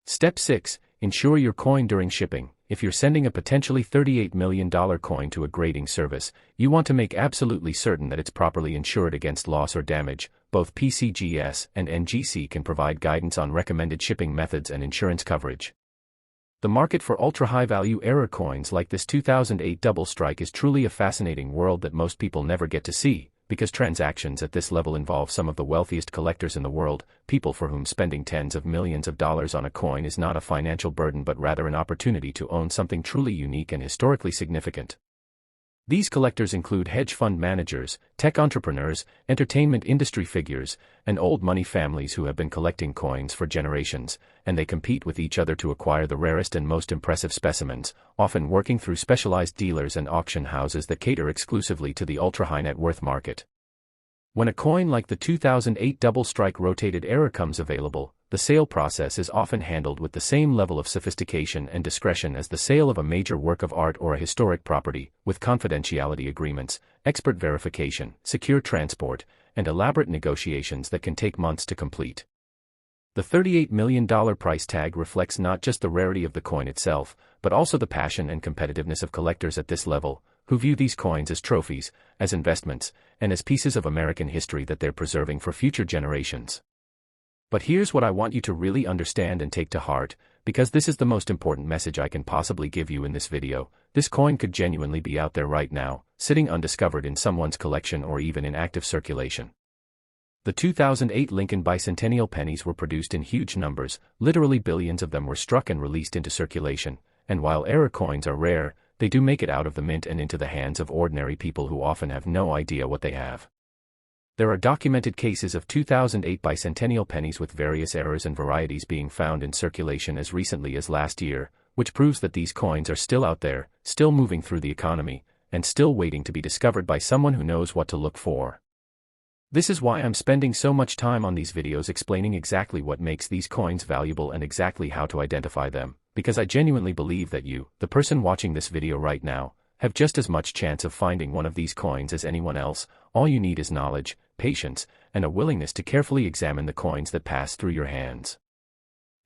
Step 6. Insure your coin during shipping. If you're sending a potentially $38 million coin to a grading service, you want to make absolutely certain that it's properly insured against loss or damage. Both PCGS and NGC can provide guidance on recommended shipping methods and insurance coverage. The market for ultra-high-value error coins like this 2008 double strike is truly a fascinating world that most people never get to see, because transactions at this level involve some of the wealthiest collectors in the world, people for whom spending tens of millions of dollars on a coin is not a financial burden but rather an opportunity to own something truly unique and historically significant. These collectors include hedge fund managers, tech entrepreneurs, entertainment industry figures, and old money families who have been collecting coins for generations, and they compete with each other to acquire the rarest and most impressive specimens, often working through specialized dealers and auction houses that cater exclusively to the ultra-high net worth market. When a coin like the 2008 double strike rotated error comes available, the sale process is often handled with the same level of sophistication and discretion as the sale of a major work of art or a historic property, with confidentiality agreements, expert verification, secure transport, and elaborate negotiations that can take months to complete. The $38 million price tag reflects not just the rarity of the coin itself, but also the passion and competitiveness of collectors at this level, who view these coins as trophies, as investments, and as pieces of American history that they're preserving for future generations. But here's what I want you to really understand and take to heart, because this is the most important message I can possibly give you in this video. This coin could genuinely be out there right now, sitting undiscovered in someone's collection or even in active circulation. The 2008 Lincoln Bicentennial pennies were produced in huge numbers, literally billions of them were struck and released into circulation, and while error coins are rare, they do make it out of the mint and into the hands of ordinary people who often have no idea what they have. There are documented cases of 2008 bicentennial pennies with various errors and varieties being found in circulation as recently as last year, which proves that these coins are still out there, still moving through the economy, and still waiting to be discovered by someone who knows what to look for. This is why I'm spending so much time on these videos explaining exactly what makes these coins valuable and exactly how to identify them, because I genuinely believe that you, the person watching this video right now, have just as much chance of finding one of these coins as anyone else. All you need is knowledge, patience, and a willingness to carefully examine the coins that pass through your hands.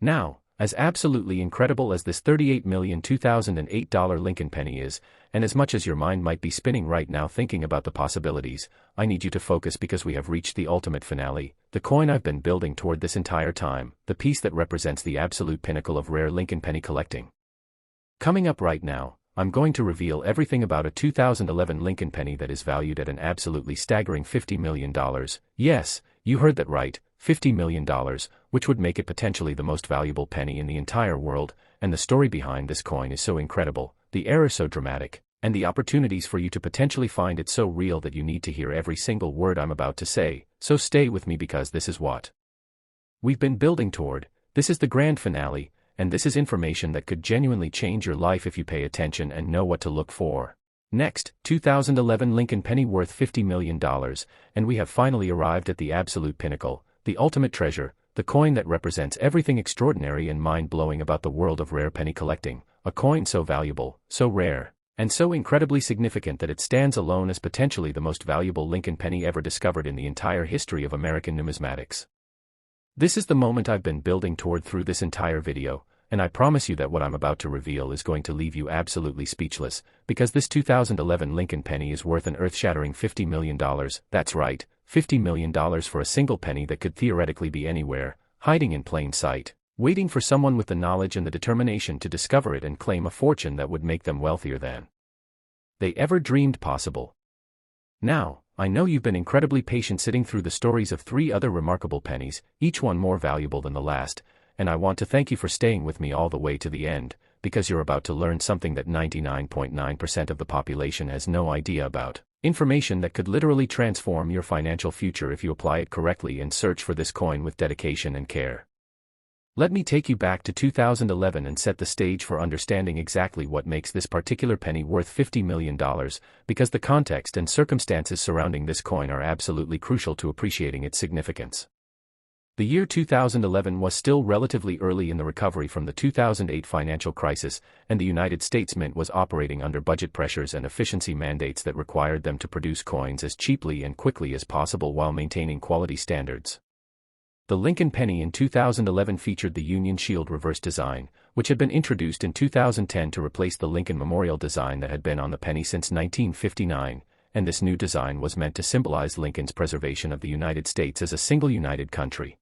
Now, As absolutely incredible as this $38,000,2008 Lincoln penny is, and as much as your mind might be spinning right now thinking about the possibilities, I need you to focus because we have reached the ultimate finale, the coin I've been building toward this entire time, the piece that represents the absolute pinnacle of rare Lincoln penny collecting. Coming up right now, I'm going to reveal everything about a 2011 Lincoln penny that is valued at an absolutely staggering $50 million. Yes, you heard that right, $50 million, which would make it potentially the most valuable penny in the entire world, and the story behind this coin is so incredible, the error so dramatic, and the opportunities for you to potentially find it so real that you need to hear every single word I'm about to say, so stay with me because this is what we've been building toward. This is the grand finale, and this is information that could genuinely change your life if you pay attention and know what to look for. Next, 2011 Lincoln penny worth $50 million, and we have finally arrived at the absolute pinnacle, the ultimate treasure, the coin that represents everything extraordinary and mind-blowing about the world of rare penny collecting, a coin so valuable, so rare, and so incredibly significant that it stands alone as potentially the most valuable Lincoln penny ever discovered in the entire history of American numismatics. This is the moment I've been building toward through this entire video, and I promise you that what I'm about to reveal is going to leave you absolutely speechless, because this 2011 Lincoln penny is worth an earth-shattering $50 million, that's right, $50 million for a single penny that could theoretically be anywhere, hiding in plain sight, waiting for someone with the knowledge and the determination to discover it and claim a fortune that would make them wealthier than they ever dreamed possible. Now, I know you've been incredibly patient sitting through the stories of 3 other remarkable pennies, each one more valuable than the last, and I want to thank you for staying with me all the way to the end, because you're about to learn something that 99.9% of the population has no idea about. Information that could literally transform your financial future if you apply it correctly and search for this coin with dedication and care. Let me take you back to 2011 and set the stage for understanding exactly what makes this particular penny worth $50 million, because the context and circumstances surrounding this coin are absolutely crucial to appreciating its significance. The year 2011 was still relatively early in the recovery from the 2008 financial crisis, and the United States Mint was operating under budget pressures and efficiency mandates that required them to produce coins as cheaply and quickly as possible while maintaining quality standards. The Lincoln penny in 2011 featured the Union Shield reverse design, which had been introduced in 2010 to replace the Lincoln Memorial design that had been on the penny since 1959, and this new design was meant to symbolize Lincoln's preservation of the United States as a single united country.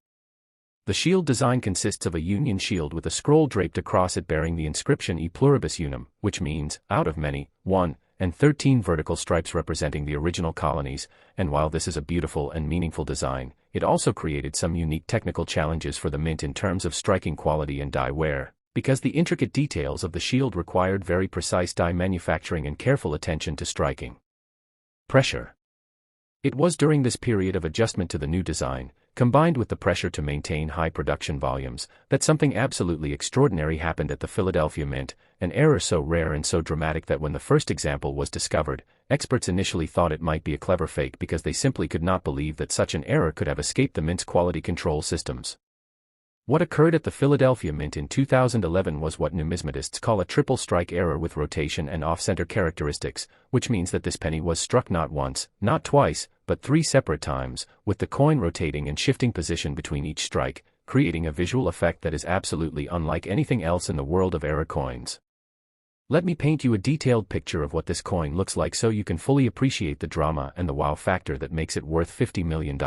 The shield design consists of a Union shield with a scroll draped across it bearing the inscription E pluribus unum, which means, out of many, one, and 13 vertical stripes representing the original colonies, and while this is a beautiful and meaningful design, it also created some unique technical challenges for the mint in terms of striking quality and die wear, because the intricate details of the shield required very precise die manufacturing and careful attention to striking pressure. It was during this period of adjustment to the new design, combined with the pressure to maintain high production volumes, that something absolutely extraordinary happened at the Philadelphia Mint, an error so rare and so dramatic that when the first example was discovered, experts initially thought it might be a clever fake because they simply could not believe that such an error could have escaped the Mint's quality control systems. What occurred at the Philadelphia Mint in 2011 was what numismatists call a triple strike error with rotation and off-center characteristics, which means that this penny was struck not once, not twice, but 3 separate times, with the coin rotating and shifting position between each strike, creating a visual effect that is absolutely unlike anything else in the world of error coins. Let me paint you a detailed picture of what this coin looks like so you can fully appreciate the drama and the wow factor that makes it worth $50 million.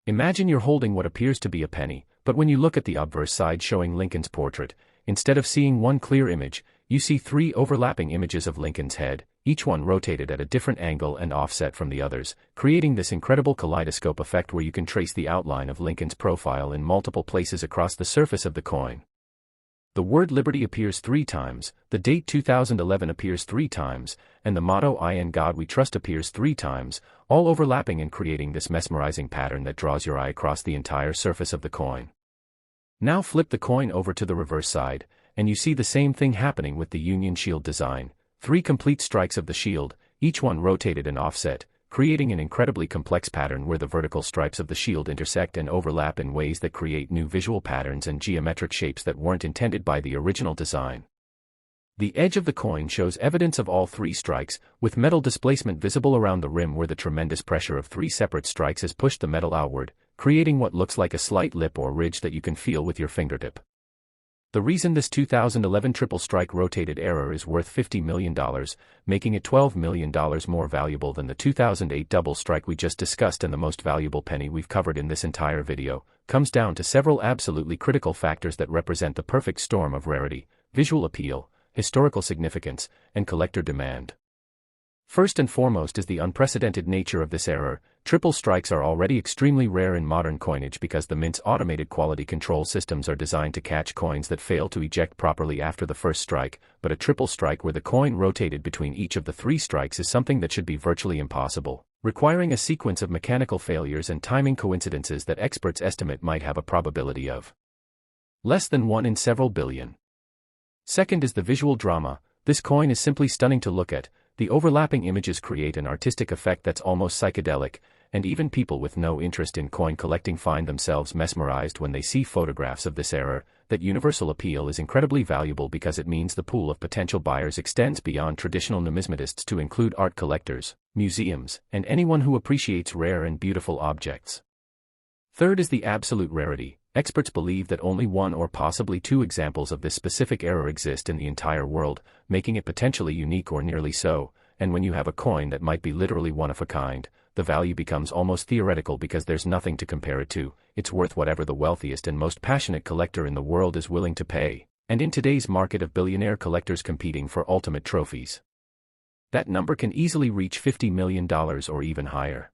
Imagine you're holding what appears to be a penny, but when you look at the obverse side showing Lincoln's portrait, instead of seeing one clear image, you see 3 overlapping images of Lincoln's head, each one rotated at a different angle and offset from the others, creating this incredible kaleidoscope effect where you can trace the outline of Lincoln's profile in multiple places across the surface of the coin. The word Liberty appears 3 times, the date 2011 appears 3 times, and the motto I in God We Trust appears 3 times, all overlapping and creating this mesmerizing pattern that draws your eye across the entire surface of the coin. Now flip the coin over to the reverse side, and you see the same thing happening with the Union Shield design, 3 complete strikes of the shield, each one rotated and offset, creating an incredibly complex pattern where the vertical stripes of the shield intersect and overlap in ways that create new visual patterns and geometric shapes that weren't intended by the original design. The edge of the coin shows evidence of all 3 strikes, with metal displacement visible around the rim where the tremendous pressure of 3 separate strikes has pushed the metal outward, creating what looks like a slight lip or ridge that you can feel with your fingertip. The reason this 2011 triple strike rotated error is worth $50 million, making it $12 million more valuable than the 2008 double strike we just discussed and the most valuable penny we've covered in this entire video, comes down to several absolutely critical factors that represent the perfect storm of rarity, visual appeal, historical significance, and collector demand. First and foremost is the unprecedented nature of this error. Triple strikes are already extremely rare in modern coinage because the mint's automated quality control systems are designed to catch coins that fail to eject properly after the first strike, but a triple strike where the coin rotated between each of the 3 strikes is something that should be virtually impossible, requiring a sequence of mechanical failures and timing coincidences that experts estimate might have a probability of less than 1 in several billion. Second is the visual drama. This coin is simply stunning to look at. The overlapping images create an artistic effect that's almost psychedelic, and even people with no interest in coin collecting find themselves mesmerized when they see photographs of this error. That universal appeal is incredibly valuable because it means the pool of potential buyers extends beyond traditional numismatists to include art collectors, museums, and anyone who appreciates rare and beautiful objects. Third is the absolute rarity. Experts believe that only 1 or possibly 2 examples of this specific error exist in the entire world, making it potentially unique or nearly so, and when you have a coin that might be literally one of a kind, the value becomes almost theoretical because there's nothing to compare it to. It's worth whatever the wealthiest and most passionate collector in the world is willing to pay, and in today's market of billionaire collectors competing for ultimate trophies, that number can easily reach $50 million or even higher.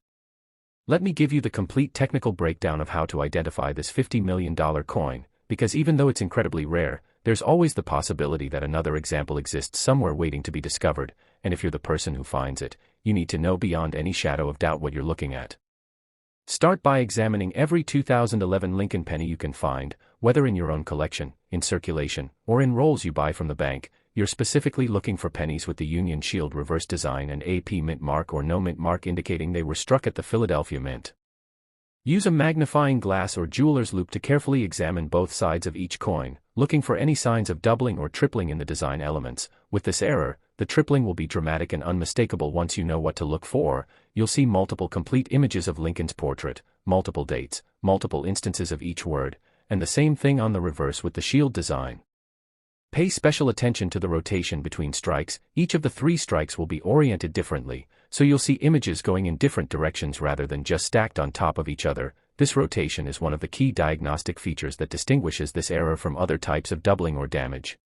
Let me give you the complete technical breakdown of how to identify this $50 million coin, because even though it's incredibly rare, there's always the possibility that another example exists somewhere waiting to be discovered, and if you're the person who finds it, you need to know beyond any shadow of doubt what you're looking at. Start by examining every 2011 Lincoln penny you can find, whether in your own collection, in circulation, or in rolls you buy from the bank. You're specifically looking for pennies with the Union Shield reverse design and AP mint mark or no mint mark indicating they were struck at the Philadelphia Mint. Use a magnifying glass or jeweler's loupe to carefully examine both sides of each coin, looking for any signs of doubling or tripling in the design elements. With this error, the tripling will be dramatic and unmistakable once you know what to look for. You'll see multiple complete images of Lincoln's portrait, multiple dates, multiple instances of each word, and the same thing on the reverse with the shield design. Pay special attention to the rotation between strikes. Each of the 3 strikes will be oriented differently, so you'll see images going in different directions rather than just stacked on top of each other. This rotation is one of the key diagnostic features that distinguishes this error from other types of doubling or damage.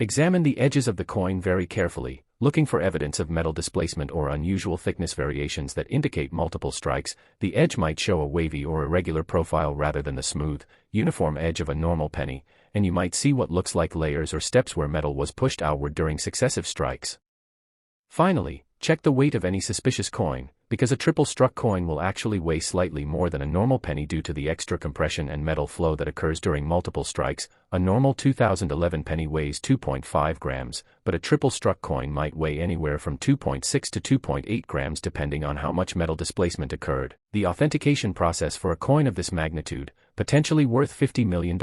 Examine the edges of the coin very carefully, looking for evidence of metal displacement or unusual thickness variations that indicate multiple strikes. The edge might show a wavy or irregular profile rather than the smooth, uniform edge of a normal penny, and you might see what looks like layers or steps where metal was pushed outward during successive strikes. Finally, check the weight of any suspicious coin, because a triple-struck coin will actually weigh slightly more than a normal penny due to the extra compression and metal flow that occurs during multiple strikes. A normal 2011 penny weighs 2.5 grams, but a triple-struck coin might weigh anywhere from 2.6 to 2.8 grams depending on how much metal displacement occurred. The authentication process for a coin of this magnitude, potentially worth $50 million,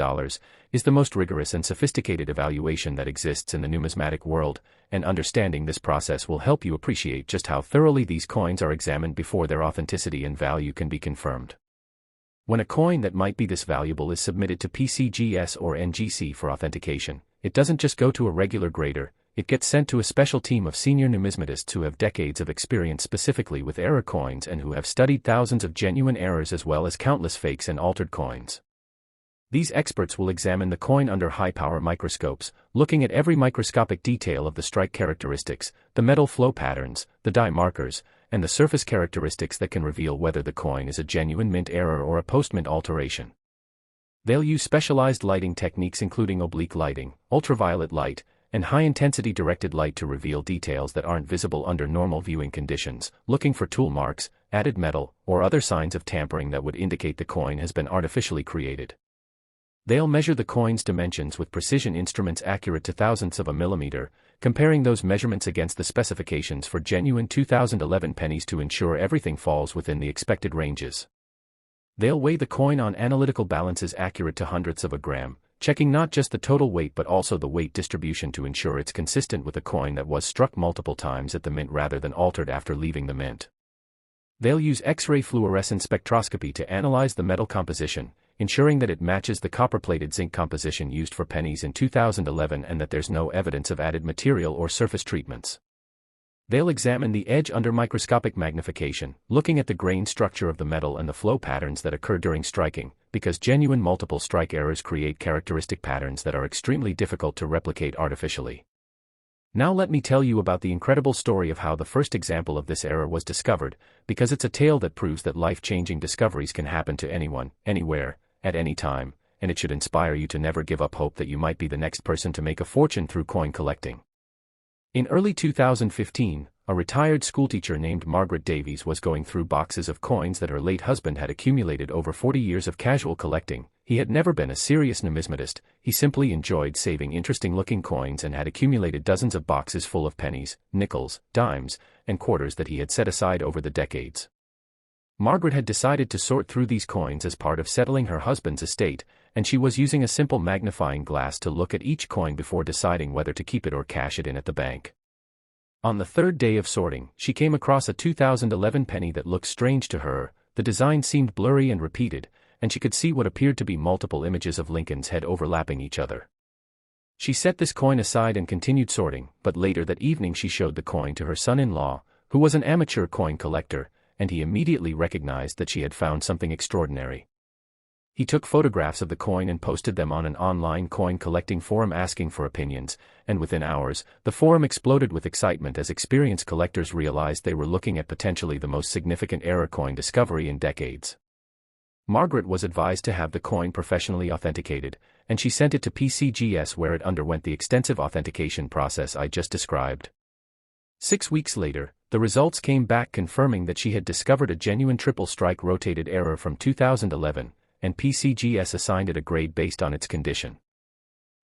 is the most rigorous and sophisticated evaluation that exists in the numismatic world, and understanding this process will help you appreciate just how thoroughly these coins are examined before their authenticity and value can be confirmed. When a coin that might be this valuable is submitted to PCGS or NGC for authentication, it doesn't just go to a regular grader, it gets sent to a special team of senior numismatists who have decades of experience specifically with error coins and who have studied thousands of genuine errors as well as countless fakes and altered coins. These experts will examine the coin under high-power microscopes, looking at every microscopic detail of the strike characteristics, the metal flow patterns, the die markers, and the surface characteristics that can reveal whether the coin is a genuine mint error or a post-mint alteration. They'll use specialized lighting techniques including oblique lighting, ultraviolet light, and high-intensity directed light to reveal details that aren't visible under normal viewing conditions, looking for tool marks, added metal, or other signs of tampering that would indicate the coin has been artificially created. They'll measure the coin's dimensions with precision instruments accurate to thousandths of a millimeter, comparing those measurements against the specifications for genuine 2011 pennies to ensure everything falls within the expected ranges. They'll weigh the coin on analytical balances accurate to hundredths of a gram, checking not just the total weight but also the weight distribution to ensure it's consistent with a coin that was struck multiple times at the mint rather than altered after leaving the mint. They'll use X-ray fluorescence spectroscopy to analyze the metal composition, ensuring that it matches the copper-plated zinc composition used for pennies in 2011 and that there's no evidence of added material or surface treatments. They'll examine the edge under microscopic magnification, looking at the grain structure of the metal and the flow patterns that occur during striking, because genuine multiple strike errors create characteristic patterns that are extremely difficult to replicate artificially. Now let me tell you about the incredible story of how the first example of this error was discovered, because it's a tale that proves that life-changing discoveries can happen to anyone, anywhere, at any time, and it should inspire you to never give up hope that you might be the next person to make a fortune through coin collecting. In early 2015, a retired schoolteacher named Margaret Davies was going through boxes of coins that her late husband had accumulated over 40 years of casual collecting. He had never been a serious numismatist, he simply enjoyed saving interesting-looking coins and had accumulated dozens of boxes full of pennies, nickels, dimes, and quarters that he had set aside over the decades. Margaret had decided to sort through these coins as part of settling her husband's estate, and she was using a simple magnifying glass to look at each coin before deciding whether to keep it or cash it in at the bank. On the third day of sorting, she came across a 2011 penny that looked strange to her. The design seemed blurry and repeated, and she could see what appeared to be multiple images of Lincoln's head overlapping each other. She set this coin aside and continued sorting, but later that evening she showed the coin to her son-in-law, who was an amateur coin collector, and he immediately recognized that she had found something extraordinary. He took photographs of the coin and posted them on an online coin collecting forum asking for opinions, and within hours, the forum exploded with excitement as experienced collectors realized they were looking at potentially the most significant error coin discovery in decades. Margaret was advised to have the coin professionally authenticated, and she sent it to PCGS where it underwent the extensive authentication process I just described. 6 weeks later, the results came back confirming that she had discovered a genuine triple strike rotated error from 2011, and PCGS assigned it a grade based on its condition.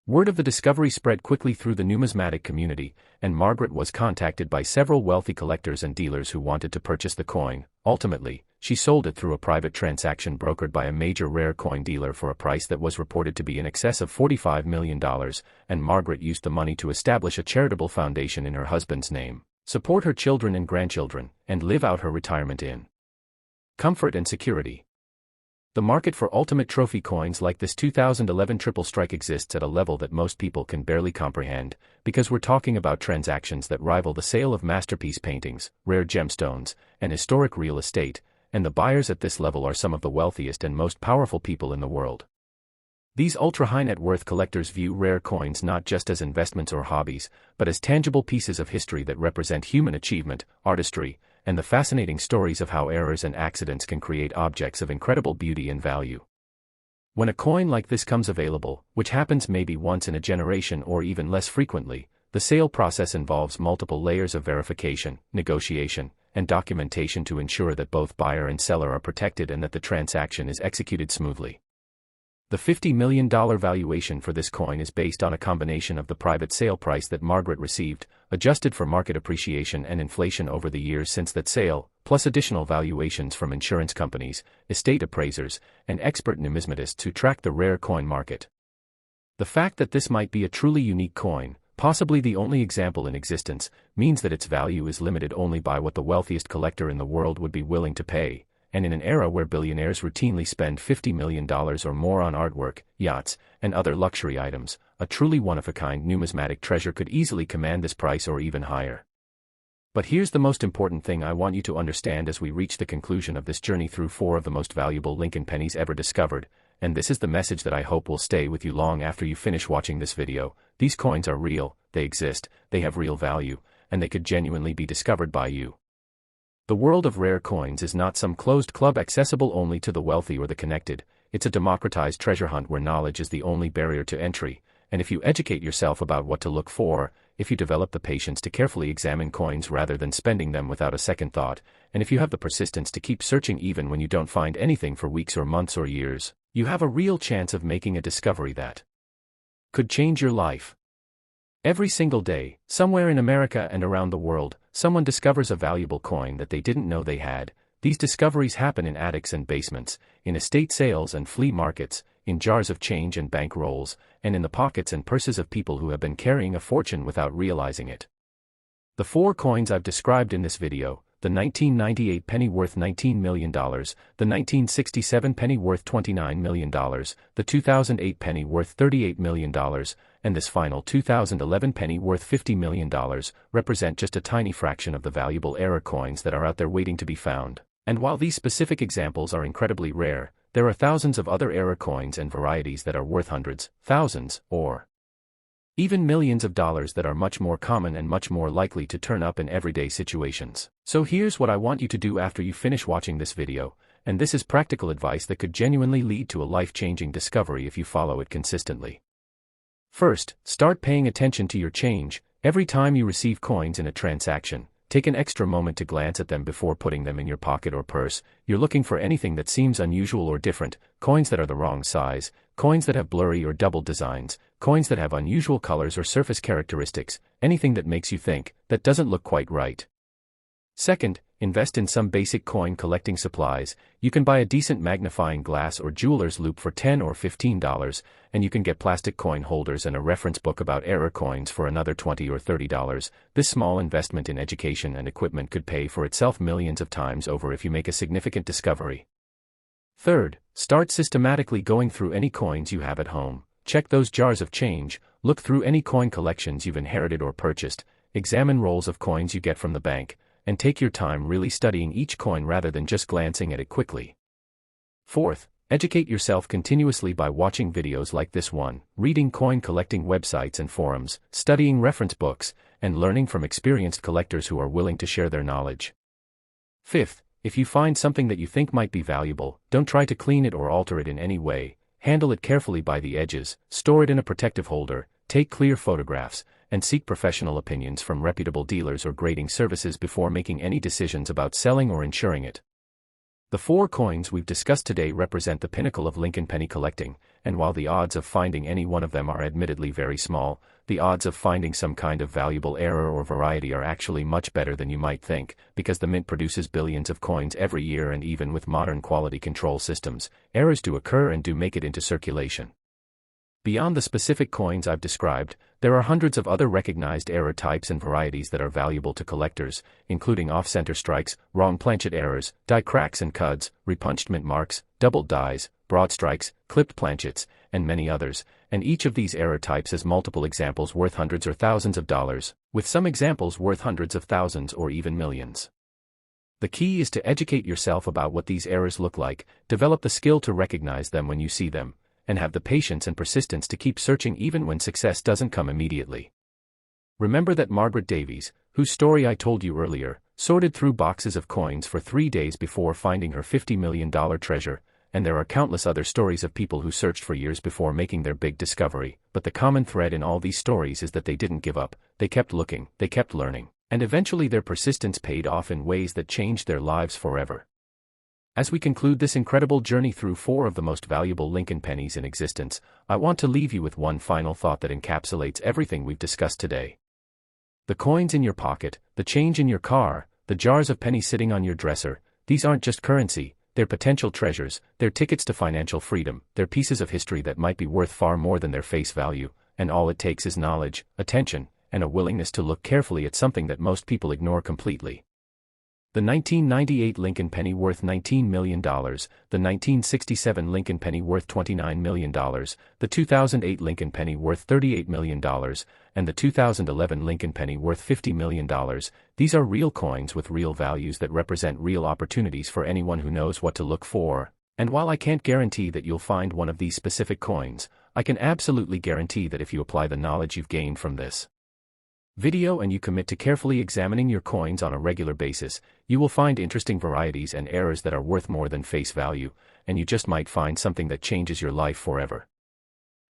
Word of the discovery spread quickly through the numismatic community, and Margaret was contacted by several wealthy collectors and dealers who wanted to purchase the coin. Ultimately, she sold it through a private transaction brokered by a major rare coin dealer for a price that was reported to be in excess of $45 million, and Margaret used the money to establish a charitable foundation in her husband's name, support her children and grandchildren, and live out her retirement in comfort and security. The market for ultimate trophy coins like this 2011 triple strike exists at a level that most people can barely comprehend, because we're talking about transactions that rival the sale of masterpiece paintings, rare gemstones, and historic real estate, and the buyers at this level are some of the wealthiest and most powerful people in the world. These ultra-high net worth collectors view rare coins not just as investments or hobbies, but as tangible pieces of history that represent human achievement, artistry, and the fascinating stories of how errors and accidents can create objects of incredible beauty and value. When a coin like this comes available, which happens maybe once in a generation or even less frequently, the sale process involves multiple layers of verification, negotiation, and documentation to ensure that both buyer and seller are protected and that the transaction is executed smoothly. The $50 million valuation for this coin is based on a combination of the private sale price that Margaret received, adjusted for market appreciation and inflation over the years since that sale, plus additional valuations from insurance companies, estate appraisers, and expert numismatists who track the rare coin market. The fact that this might be a truly unique coin, possibly the only example in existence, means that its value is limited only by what the wealthiest collector in the world would be willing to pay. And in an era where billionaires routinely spend $50 million or more on artwork, yachts, and other luxury items, a truly one-of-a-kind numismatic treasure could easily command this price or even higher. But here's the most important thing I want you to understand as we reach the conclusion of this journey through 4 of the most valuable Lincoln pennies ever discovered, and this is the message that I hope will stay with you long after you finish watching this video. These coins are real, they exist, they have real value, and they could genuinely be discovered by you. The world of rare coins is not some closed club accessible only to the wealthy or the connected. It's a democratized treasure hunt where knowledge is the only barrier to entry, and if you educate yourself about what to look for, if you develop the patience to carefully examine coins rather than spending them without a second thought, and if you have the persistence to keep searching even when you don't find anything for weeks or months or years, you have a real chance of making a discovery that could change your life. Every single day, somewhere in America and around the world, someone discovers a valuable coin that they didn't know they had. These discoveries happen in attics and basements, in estate sales and flea markets, in jars of change and bank rolls, and in the pockets and purses of people who have been carrying a fortune without realizing it. The 4 coins I've described in this video, the 1998 penny worth $19 million, the 1967 penny worth $29 million, the 2008 penny worth $38 million, and this final 2011 penny worth $50 million, represent just a tiny fraction of the valuable error coins that are out there waiting to be found. And while these specific examples are incredibly rare, there are thousands of other error coins and varieties that are worth hundreds, thousands, or even millions of dollars that are much more common and much more likely to turn up in everyday situations. So here's what I want you to do after you finish watching this video, and this is practical advice that could genuinely lead to a life-changing discovery if you follow it consistently. First, start paying attention to your change. Every time you receive coins in a transaction, take an extra moment to glance at them before putting them in your pocket or purse. You're looking for anything that seems unusual or different, coins that are the wrong size, coins that have blurry or doubled designs, coins that have unusual colors or surface characteristics, anything that makes you think, that doesn't look quite right. Second, invest in some basic coin collecting supplies. You can buy a decent magnifying glass or jeweler's loupe for $10 or $15, and you can get plastic coin holders and a reference book about error coins for another $20 or $30. This small investment in education and equipment could pay for itself millions of times over if you make a significant discovery. Third, start systematically going through any coins you have at home. Check those jars of change, look through any coin collections you've inherited or purchased, examine rolls of coins you get from the bank, and take your time really studying each coin rather than just glancing at it quickly. Fourth, educate yourself continuously by watching videos like this one, reading coin collecting websites and forums, studying reference books, and learning from experienced collectors who are willing to share their knowledge. Fifth, if you find something that you think might be valuable, don't try to clean it or alter it in any way. Handle it carefully by the edges, store it in a protective holder, take clear photographs, and seek professional opinions from reputable dealers or grading services before making any decisions about selling or insuring it. The 4 coins we've discussed today represent the pinnacle of Lincoln penny collecting, and while the odds of finding any one of them are admittedly very small, the odds of finding some kind of valuable error or variety are actually much better than you might think, because the mint produces billions of coins every year, and even with modern quality control systems, errors do occur and do make it into circulation. Beyond the specific coins I've described, there are hundreds of other recognized error types and varieties that are valuable to collectors, including off-center strikes, wrong planchet errors, die cracks and cuds, repunched mint marks, doubled dies, broad strikes, clipped planchets, and many others, and each of these error types has multiple examples worth hundreds or thousands of dollars, with some examples worth hundreds of thousands or even millions. The key is to educate yourself about what these errors look like, develop the skill to recognize them when you see them, and have the patience and persistence to keep searching even when success doesn't come immediately. Remember that Margaret Davies, whose story I told you earlier, sorted through boxes of coins for 3 days before finding her $50 million treasure, and there are countless other stories of people who searched for years before making their big discovery, but the common thread in all these stories is that they didn't give up, they kept looking, they kept learning, and eventually their persistence paid off in ways that changed their lives forever. As we conclude this incredible journey through 4 of the most valuable Lincoln pennies in existence, I want to leave you with one final thought that encapsulates everything we've discussed today. The coins in your pocket, the change in your car, the jars of pennies sitting on your dresser, these aren't just currency, they're potential treasures, they're tickets to financial freedom, they're pieces of history that might be worth far more than their face value, and all it takes is knowledge, attention, and a willingness to look carefully at something that most people ignore completely. The 1998 Lincoln penny worth $19 million, the 1967 Lincoln penny worth $29 million, the 2008 Lincoln penny worth $38 million, and the 2011 Lincoln penny worth $50 million, these are real coins with real values that represent real opportunities for anyone who knows what to look for. And while I can't guarantee that you'll find one of these specific coins, I can absolutely guarantee that if you apply the knowledge you've gained from this video and you commit to carefully examining your coins on a regular basis, you will find interesting varieties and errors that are worth more than face value, and you just might find something that changes your life forever.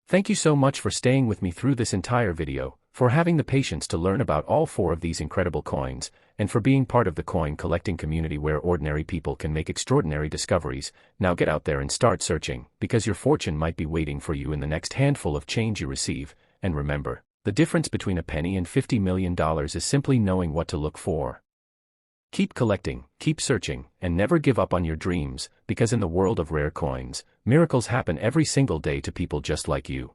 Thank you so much for staying with me through this entire video, for having the patience to learn about all 4 of these incredible coins, and for being part of the coin collecting community where ordinary people can make extraordinary discoveries. Now get out there and start searching, because your fortune might be waiting for you in the next handful of change you receive, and remember, the difference between a penny and $50 million is simply knowing what to look for. Keep collecting, keep searching, and never give up on your dreams, because in the world of rare coins, miracles happen every single day to people just like you.